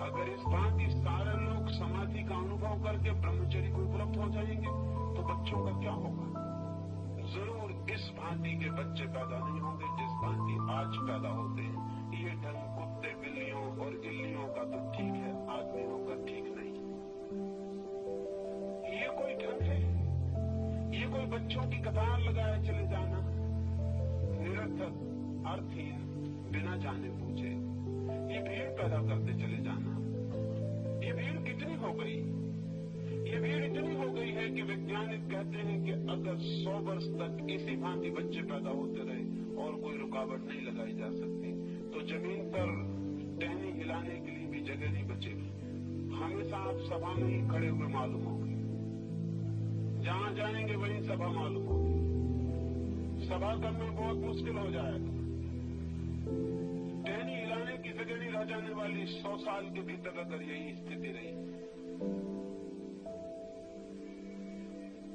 अगर इस भांति सारे लोग समाधि का अनुभव करके ब्रह्मचर्य को उपलब्ध हो जाएंगे तो बच्चों का क्या होगा? जरूर इस भांति के बच्चे पैदा नहीं होंगे जिस भांति आज पैदा होते हैं। ये ढंग कुत्ते, बिल्लियों और इल्लियों का तो ठीक है, आदमियों का ठीक नहीं। ये कोई ढंग है? ये कोई बच्चों की कतार लगाए चले जाना, निरर्थक, अर्थहीन, बिना जाने पूछे ये भीड़ पैदा करते चले जाना। ये भीड़ कितनी हो गई? ये भीड़ इतनी हो गई है कि वैज्ञानिक कहते हैं कि अगर 100 वर्ष तक इसी भांति बच्चे पैदा होते रहे और कोई रुकावट नहीं लगाई जा सकती तो जमीन पर टहनी हिलाने के लिए भी जगह नहीं बचेगी। हमेशा आप सभा में ही खड़े हुए मालूम होंगे, जहां जाएंगे वही सभा मालूम होगी। सभा करना बहुत मुश्किल हो जाएगा। टहनी हिलाने की जगह नहीं रह जाने वाली 100 साल के भीतर अगर यही स्थिति रही।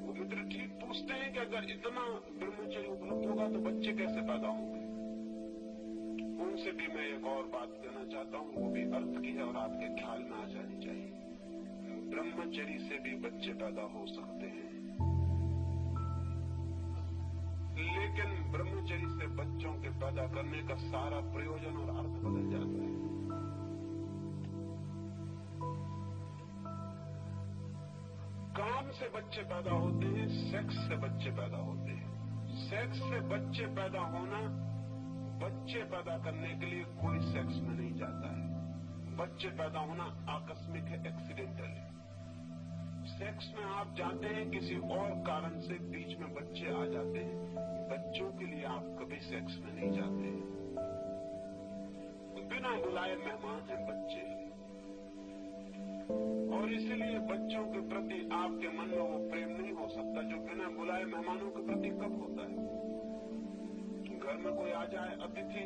वो मित्र ठीक पूछते हैं कि अगर इतना ब्रह्मचर्य उपलब्ध होगा तो बच्चे कैसे पैदा होंगे? उनसे भी मैं एक और बात कहना चाहता हूं, वो भी अर्थ की है और आपके ख्याल में आ जानी चाहिए। ब्रह्मचर्य से भी बच्चे पैदा हो सकते हैं, लेकिन ब्रह्मचर्य से बच्चों के पैदा करने का सारा प्रयोजन और अर्थ बदल जाता है। काम से बच्चे पैदा होते हैं, सेक्स से बच्चे पैदा होते हैं। सेक्स से बच्चे पैदा होना, बच्चे पैदा करने के लिए कोई सेक्स में नहीं जाता है। बच्चे पैदा होना आकस्मिक है, एक्सीडेंटल है। सेक्स में आप जाते हैं किसी और कारण से, बीच में बच्चे आ जाते हैं। बच्चों के लिए आप कभी सेक्स में नहीं जाते। तो बिना बुलाए मेहमान हैं बच्चे, और इसीलिए बच्चों के प्रति आपके मन में वो प्रेम नहीं हो सकता जो बिना बुलाए मेहमानों के प्रति कब होता है। घर में कोई आ जाए अतिथि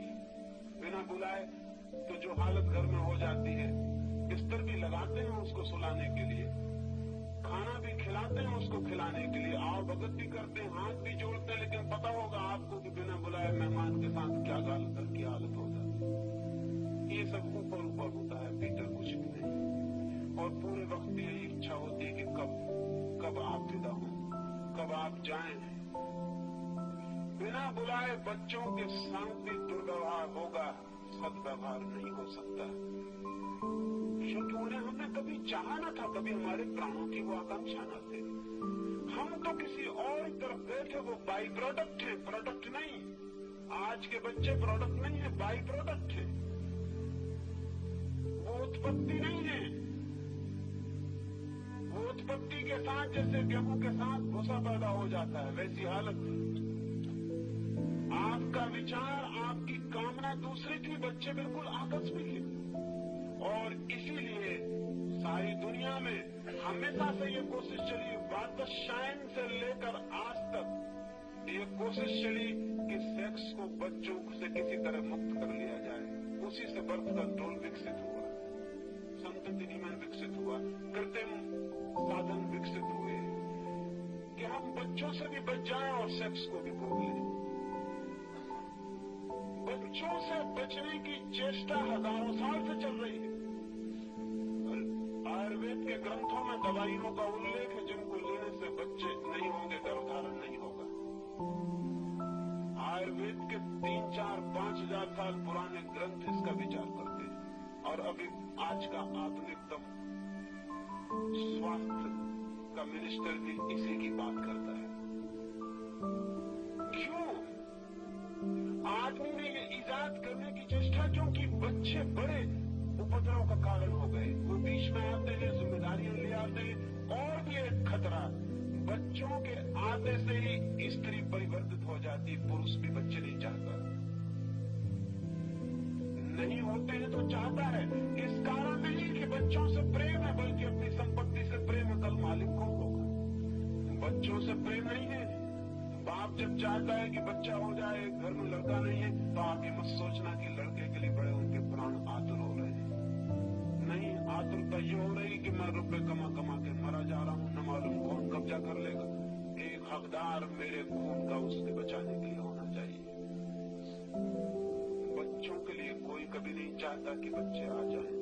बिना बुलाए तो जो हालत घर में हो जाती है, बिस्तर भी लगाते हैं उसको सुलाने के लिए, खाना भी खिलाते हैं उसको खिलाने के लिए, आओ भगत भी करते हैं, हाथ भी जोड़ते हैं, लेकिन पता होगा आपको कि बिना बुलाए मेहमान के साथ क्या घर की हालत हो जाती है। ये सब ऊपर ऊपर होता है, भीतर कुछ भी नहीं। और पूरे वक्त यही इच्छा होती है कि कब आप विदा हो, कब आप जाएं। बिना बुलाए बच्चों के साथ भी दुर्व्यवहार होगा, सद्व्यवहार नहीं हो सकता, क्योंकि उन्हें हमने कभी चाहा न था, कभी हमारे प्राणों की वो आकांक्षा न थे। हम तो किसी और तरफ गए थे, वो बाई प्रोडक्ट है, प्रोडक्ट नहीं। आज के बच्चे प्रोडक्ट नहीं है, बाई प्रोडक्ट है। वो उत्पत्ति नहीं है। वो उत्पत्ति के साथ जैसे गेहूं के साथ भूसा पैदा हो जाता है, वैसी हालत। आपका विचार, आपकी कामना दूसरी थी, बच्चे बिल्कुल आकस्मिक है। और इसीलिए सारी दुनिया में हमेशा से ये कोशिश चली, वातशायन से लेकर आज तक ये कोशिश चली कि सेक्स को बच्चों से किसी तरह मुक्त कर लिया जाए। उसी से बर्थ कंट्रोल विकसित हुआ, संतति नियमन विकसित हुआ, कृत्रिम साधन विकसित हुए कि हम बच्चों से भी बच जाएं और सेक्स को भी भोग लें। बच्चों से बचने की चेष्टा हजारों साल से चल रही है। आयुर्वेद के ग्रंथों में दवाइयों का उल्लेख है जिनको लेने से बच्चे नहीं होंगे, गर्भधारण नहीं होगा। आयुर्वेद के 3, 4, 5 हजार साल पुराने ग्रंथ इसका विचार करते हैं। और अभी आज का आधुनिकतम स्वास्थ्य का मिनिस्टर भी इसी की बात करता है। क्यों? आदमी ने ये इजाद करने की चेष्टा, क्योंकि बच्चे बड़े उपद्रव का कारण हो गए। वो बीच में आते हैं, जिम्मेदारियां ले आते हैं। और भी एक खतरा, बच्चों के आते से ही स्त्री परिवर्तित हो जाती, पुरुष भी बच्चे नहीं चाहता। नहीं होते हैं तो चाहता है। इस कारण नहीं कि बच्चों से प्रेम है, बल्कि अपनी संपत्ति से प्रेम है। कल मालिक कौन होगा? बच्चों से प्रेम नहीं है। बाप जब चाहता है कि बच्चा हो जाए, घर में लड़का नहीं है, तो आप ये मत सोचना कि लड़के के लिए बड़े उनके प्राण आतुर हो रहे हैं। नहीं, आतुरता ये हो रही कि मैं रुपए कमा कमा के मरा जा रहा हूं, न मालूम कौन कब्जा कर लेगा। एक हकदार मेरे खून का उससे बचाने के लिए होना चाहिए। बच्चों के लिए कोई कभी नहीं चाहता कि बच्चे आ जाएं।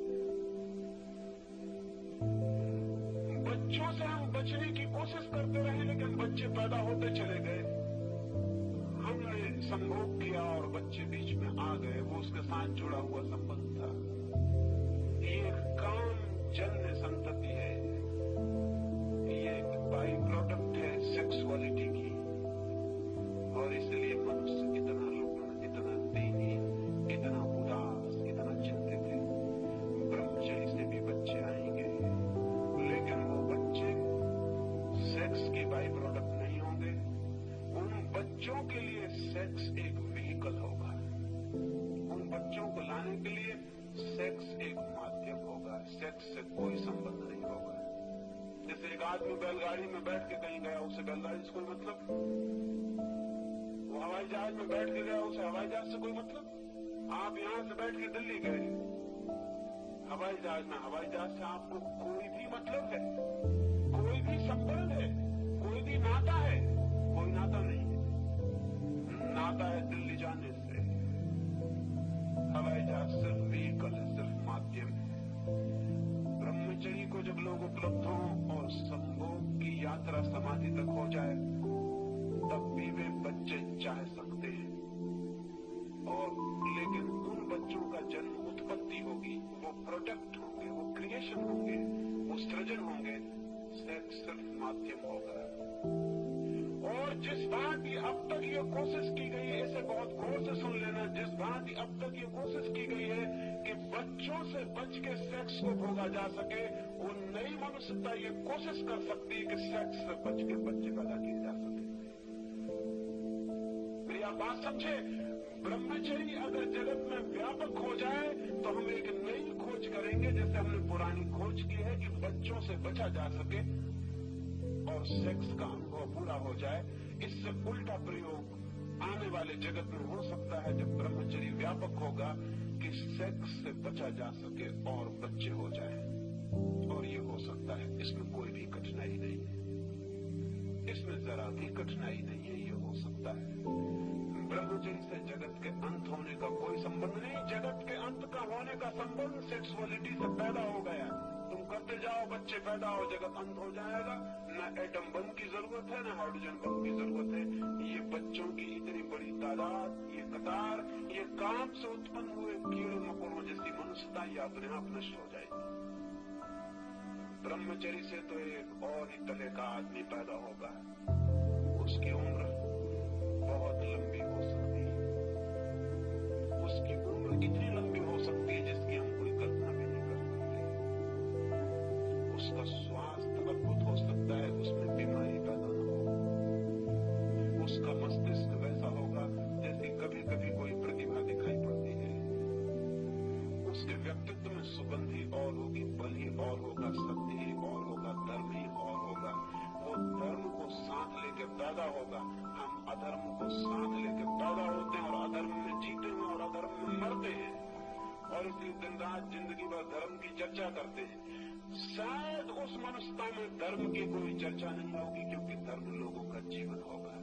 बच्चों से हम बचने की कोशिश करते रहे, लेकिन बच्चे पैदा होते चले गए। हमने संभोग किया और बच्चे बीच में आ गए। वो उसके साथ जुड़ा हुआ संबंध था। ये काम जन्य संतति है, ये एक बाई प्रोडक्ट है सेक्सुअलिटी की। और इसलिए मनुष्य इतना रुग्ण, इतना दीनी, इतना उदास, इतना चिंतित है। ब्रह्मचर्य से भी बच्चे आएंगे, लेकिन वो बच्चे सेक्स के बाई प्रोडक्ट नहीं होंगे। उन बच्चों के लिए सेक्स एक व्हीकल होगा। उन बच्चों को लाने के लिए सेक्स एक माध्यम होगा। सेक्स से कोई संबंध नहीं होगा। जैसे एक आदमी बैलगाड़ी में बैठ के कहीं गया, उसे बैलगाड़ी से कोई मतलब। वो हवाई जहाज में बैठ के गया, उसे हवाई जहाज से कोई मतलब। आप यहां से बैठ के दिल्ली गए हवाई जहाज में, हवाई जहाज से आपको कोई भी मतलब है, कोई भी संबंध है, कोई भी नाता है? कोई नाता नहीं है। नाता है दिल्ली जाने से। हवाई जहाज सिर्फ व्हीकल है, सिर्फ माध्यम है। ब्रह्मचर्य को जब लोग उपलब्ध हों और संभोग की यात्रा समाधि तक हो जाए, तब भी वे बच्चे चाह सकते हैं। और लेकिन उन बच्चों का जन्म, उत्पत्ति होगी, वो प्रोडक्ट होंगे, वो क्रिएशन होंगे, वो सृजन होंगे। सेक्स सिर्फ माध्यम होगा। और जिस भांति अब तक ये कोशिश की गई है, इसे बहुत गौर से सुन लेना, जिस भांति अब तक ये कोशिश की गई है कि बच्चों से बच के सेक्स को भोगा जा सके, वो नई मनुष्यता ये कोशिश कर सकती है कि सेक्स से बच के बच्चे पैदा किए जा सके। मेरी आप बात समझे? ब्रह्मचर्य अगर जगत में व्यापक हो जाए तो हम एक नई खोज करेंगे, जैसे हमने पुरानी खोज की है कि बच्चों से बचा जा सके और सेक्स का अनुभव पूरा हो जाए। इससे उल्टा प्रयोग आने वाले जगत में हो सकता है, जब ब्रह्मचर्य व्यापक होगा, कि सेक्स से बचा जा सके और बच्चे हो जाए। और ये हो सकता है, इसमें कोई भी कठिनाई नहीं है, इसमें जरा भी कठिनाई नहीं है, ये हो सकता है। ब्रह्मचर्य से जगत के अंत होने का कोई संबंध नहीं। जगत के अंत का होने का संबंध सेक्सुअलिटी से पैदा हो गया। तुम करते जाओ, बच्चे पैदा हो, जगत अंत हो जाएगा। न एटम बम की जरूरत है, न हाइड्रोजन बम की जरूरत है। ये बच्चों की इतनी बड़ी तादाद, ये कतार, ये काम से उत्पन्न हुए कीड़े मकोड़ों जैसी मनुष्यता, ये अपने आप नष्ट हो जाएगी। ब्रह्मचर्य से तो एक और ही तरह का आदमी पैदा होगा। उसकी उम्र बहुत लंबी हो सकती है। उसकी उम्र इतनी लंबी हो सकती है जिसकी हम कोई कल्पना भी नहीं कर सकते। उसका स्वास्थ्य अद्भुत हो सकता है, उसमें बीमारी पैदा न हो। उसका मस्तिष्क वैसा होगा जैसे कभी कभी कोई प्रतिभा दिखाई पड़ती है। उसके व्यक्तित्व में सुगंध ही और होगी, बल ही और होगा, सत्य ही और होगा, धर्म ही और होगा। वो धर्म को साथ लेकर पैदा होगा। हम अधर्म को साथ लेकर पैदा होते हैं और अधर्म में जीते हैं और अधर्म में मरते हैं, और इसलिए दिन रात जिंदगी भर धर्म की चर्चा करते हैं। शायद उस मनुष्यता में धर्म की कोई चर्चा नहीं होगी, क्योंकि धर्म लोगों का जीवन होगा।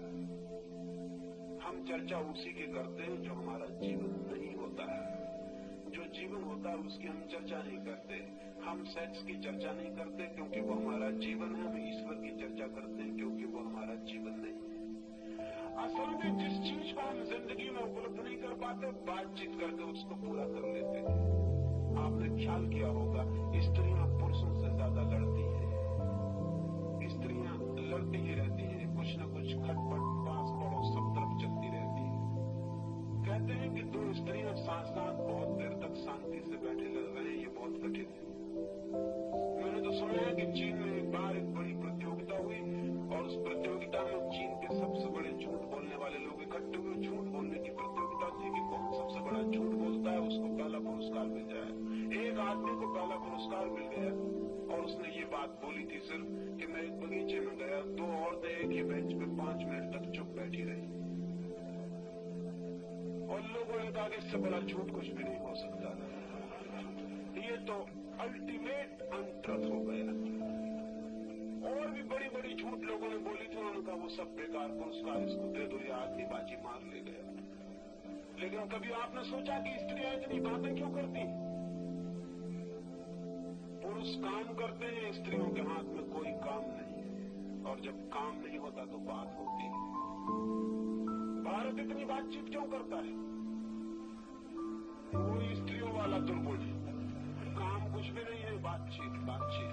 हम चर्चा उसी की करते हैं जो हमारा जीवन नहीं होता है। जो जीवन होता है उसकी हम चर्चा नहीं करते। हम सेक्स की चर्चा नहीं करते क्योंकि वो हमारा जीवन है। हम ईश्वर की चर्चा करते हैं क्योंकि वो हमारा जीवन नहीं है। असल में जिस चीज को हम जिंदगी में उपलब्ध नहीं कर पाते, बातचीत करके उसको पूरा कर लेते हैं। आपने ख्याल किया होगा, स्त्रियां पुरुषों से ज्यादा लड़ती हैं। स्त्रियां लड़ती ही रहती हैं, कुछ न कुछ खटपट, पास पड़ोस, सब तरफ चलती रहती है। कहते हैं कि दो स्त्रियां साथ साथ बहुत देर तक शांति से बैठे लड़ रहे हैं, ये बहुत कठिन है। मैंने तो सुना है कि चीन में एक बार एक बड़ी प्रतियोगिता हुई और उस पुरस्कार मिल गया। और उसने ये बात बोली थी सिर्फ कि मैं एक बगीचे में गया, 2 औरतें एक ही बेंच पे 5 मिनट तक चुप बैठी रही। और लोगों ने कहा कि इससे बड़ा झूठ कुछ भी नहीं हो सकता। ये तो अल्टीमेट अनट्रुथ हो गया। और भी बड़ी बड़ी झूठ लोगों ने बोली थी, उन्होंने कहा वो सब बेकार, पुरस्कार इसको दे दो, ये आदमी बाजी मार ले गया। लेकिन कभी आपने सोचा कि स्त्रियां इतनी बातें क्यों करती? पुरुष काम करते हैं, स्त्रियों के हाथ में कोई काम नहीं है। और जब काम नहीं होता तो बात होती है। भारत इतनी बातचीत क्यों करता है? कोई स्त्रियों वाला दुर्गुण है, काम कुछ भी नहीं है, बातचीत बातचीत।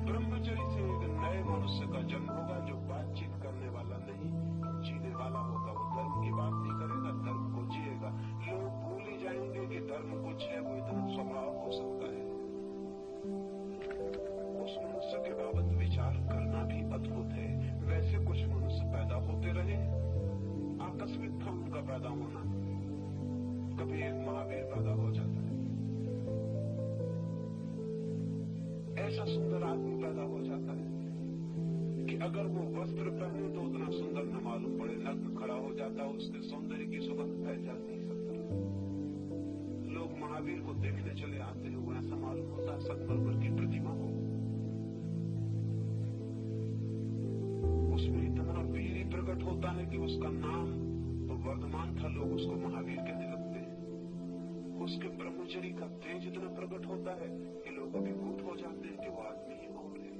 ब्रह्मचर्य से एक नए मनुष्य का जन्म होगा जो बातचीत करने वाला नहीं, जीने वाला होगा। वो धर्म की बात नहीं करेगा, धर्म को जिएगा। लोग भूल ही जाएंगे कि धर्म कुछ है, वो इतना स्वभाव हो सकता है। उस मनुष्य के बाबत विचार करना भी अद्भुत है। वैसे कुछ मनुष्य पैदा होते रहे, आकस्मिक था उनका पैदा होना। कभी एक महावीर पैदा हो जाता है, ऐसा सुंदर आदमी पैदा हो जाता है कि अगर वो वस्त्र पहने तो उतना सुंदर न मालूम पड़े, नग्न खड़ा हो जाता है, उसके सौंदर्य की सुगंध फैल जाती है। लोग महावीर को देखने चले आते हैं, वो ऐसा मालूम होता है संगमरमर की प्रतिमा हो। उसमें इतना वीर प्रकट होता है कि उसका नाम तो वर्धमान था, लोग उसको महावीर कहने लगते हैं। उसके ब्रह्मचर्य का तेज इतना प्रकट होता है कि लोग अभिभूत हो जाते हैं कि वो आदमी ही और है।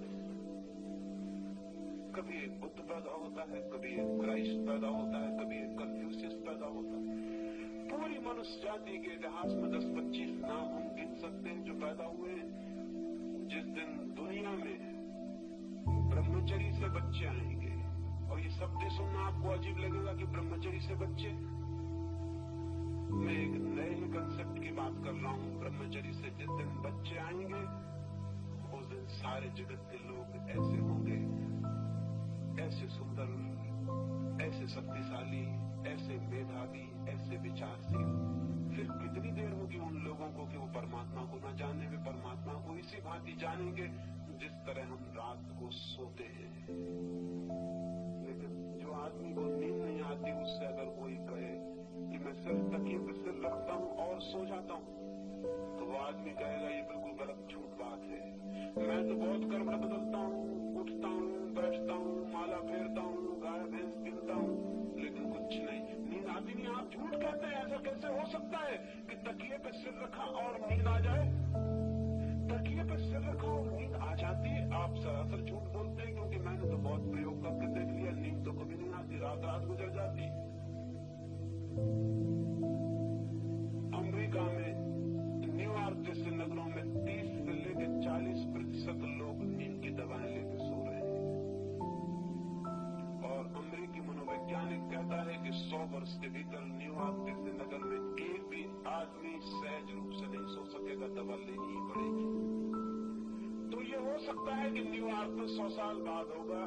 कभी एक बुद्ध पैदा होता है, कभी एक क्राइस्ट पैदा होता है, कभी एक कन्फ्यूशियस पैदा होता है। पूरी मनुष्य जाति के इतिहास में 10-25 नाम हम गिन सकते हैं जो पैदा हुए हैं। जिस दिन दुनिया में ब्रह्मचर्य से बच्चे आएंगे, और ये शब्द सुनना आपको अजीब लगेगा कि ब्रह्मचर्य से बच्चे, मैं एक नए ही कंसेप्ट की बात कर रहा हूँ। ब्रह्मचर्य से जिस दिन बच्चे आएंगे, उस दिन सारे जगत के लोग ऐसे होंगे, ऐसे सुंदर, ऐसे शक्तिशाली, ऐसे मेधावी, ऐसे विचारशील। फिर कितनी देर होगी उन लोगों को कि वो परमात्मा को न जाने, वे परमात्मा को इसी भांति जानेंगे जिस तरह हम रात को सोते हैं। लेकिन जो आदमी को नींद नहीं आती, उससे अगर कोई कहे कि मैं सिर्फ तकिए पर सिर रखता हूँ और सो जाता हूँ, तो वो आदमी कहेगा ये बिल्कुल गलत झूठ बात है। मैं तो बहुत करवट बदलता हूँ, उठता हूँ, बैठता हूँ, माला फेरता हूँ, गाय भैंस गिनता हूँ, लेकिन कुछ नहीं, नींद आती नहीं। आप झूठ कहते हैं। ऐसा कैसे हो सकता है कि तकिए पे सिर रखा और नींद आ जाए? तकिए पे सिर रखा और नींद आ जाती है? आप सरासर झूठ बोलते हैं, क्योंकि मैंने तो बहुत प्रयोग करके देख लिया, नींद तो कभी नहीं आती, रात रात गुजर जाती। अमेरिका में न्यूयॉर्क जैसे नगरों में 30 से लेकर 40% लोग नींद की दवाएं लेकर सो रहे हैं। और अमेरिकी मनोवैज्ञानिक कहता है कि 100 वर्ष के भीतर न्यूयॉर्क जैसे नगर में एक भी आदमी सहज रूप से नहीं सो सकेगा, दवा लेनी ही पड़ेगी। तो ये हो सकता है कि न्यूयॉर्क में 100 साल बाद होगा,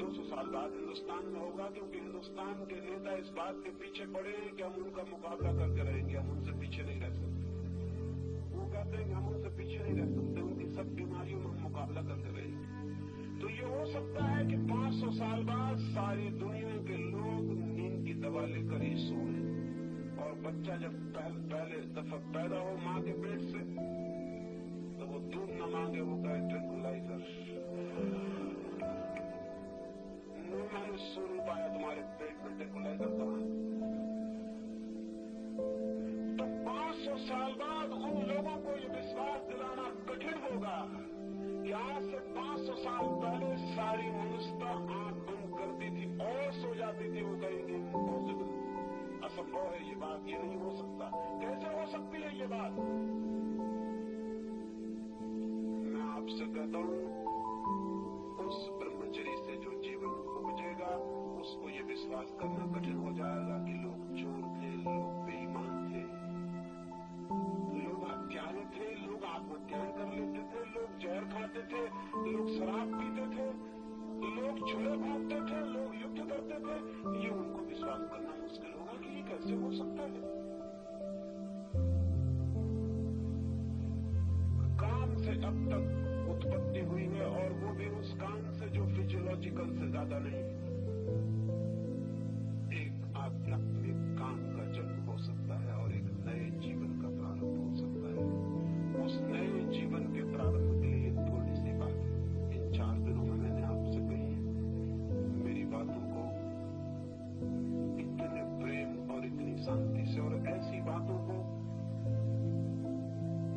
200 साल बाद हिंदुस्तान में होगा, क्योंकि हिंदुस्तान के नेता इस बात के पीछे पड़े हैं कि हम उनका मुकाबला करके रहेंगे, हम उनसे पीछे नहीं रह सकते। वो कहते हैं कि हम उनसे पीछे नहीं रह सकते, उनकी सब बीमारियों में हम मुकाबला करके रहेंगे। तो ये हो सकता है कि 500 साल बाद सारी दुनिया के लोग नींद की दवा लेकर ही सोए, और बच्चा जब पहले दफा पैदा हो माँ के पेट से, तो वो दूध न मांगे, वो कहे ट्रैंक्विलाइजर। मैंने सो नहीं पाया, तुम्हारे पेट में ट्रैंक्विलाइजर कहाँ? तो 500 साल बाद उन लोगों को ये विश्वास दिलाना कठिन होगा कि आज से 500 साल पहले सारी मनुष्यता आंख बंद करती थी और सो जाती थी। वो कहेंगे इम्पॉसिबल, असंभव है ये बात, ये नहीं हो सकता। कैसे हो सकती है ये बात? मैं आपसे कहता हूँ, उस ब्रह्मचर्य से जो जीवन उपजेगा, उसको ये विश्वास करना कठिन हो जाएगा कि लोग चोर थे, लोग बेईमान थे, लोग हत्यारे थे, लोग आत्महत्याएं कर लेते थे, लोग जहर खाते थे, लोग शराब पीते थे, लोग चूल्हे भागते थे, लोग युद्ध करते थे। ये उनको विश्वास करना मुश्किल होगा कि ये कैसे हो सकता है। कान से जो फिजियोलॉजिकल से ज्यादा नहीं, एक आध्यात्मिक कान का जन्म हो सकता है और एक नए जीवन का प्रारंभ हो सकता है। उस नए जीवन के प्रारंभ के लिए थोड़ी सी बात इन 4 दिनों में मैंने आपसे कही है। मेरी बातों को इतने प्रेम और इतनी शांति से, और ऐसी बातों को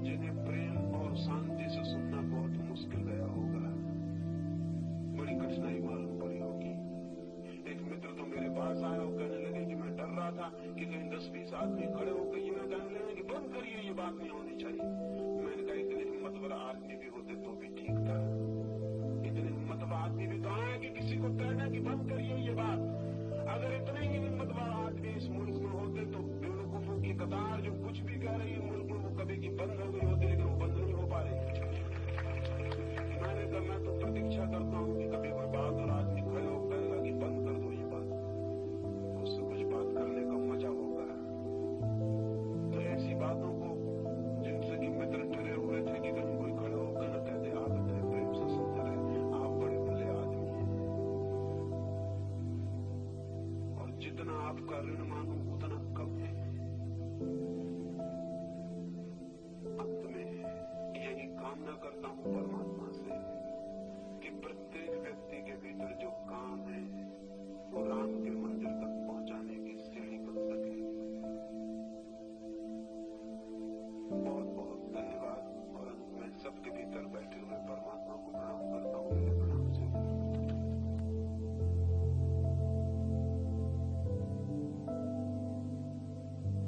जिन्हें प्रेम और शांति से सुनना बहुत मुश्किल गया होगा, बड़ी कठिनाई मालूम पड़ी होगी। एक मित्र तो मेरे पास आए और कहने लगे कि मैं डर रहा था कि कहीं 10-20 आदमी खड़े होकर ये कहने लगे कि बंद करिए, ये बात नहीं होनी चाहिए। मैंने कहा इतने हिम्मतवर आदमी भी होते तो भी ठीक था। इतने हिम्मतवर आदमी भी तो आए कि किसी को कहना कि बंद करिए ये बात। अगर इतने ही हिम्मतवर आदमी इस मुल्क में होते तो बेवकूफों की कतार जो कुछ भी कह रही है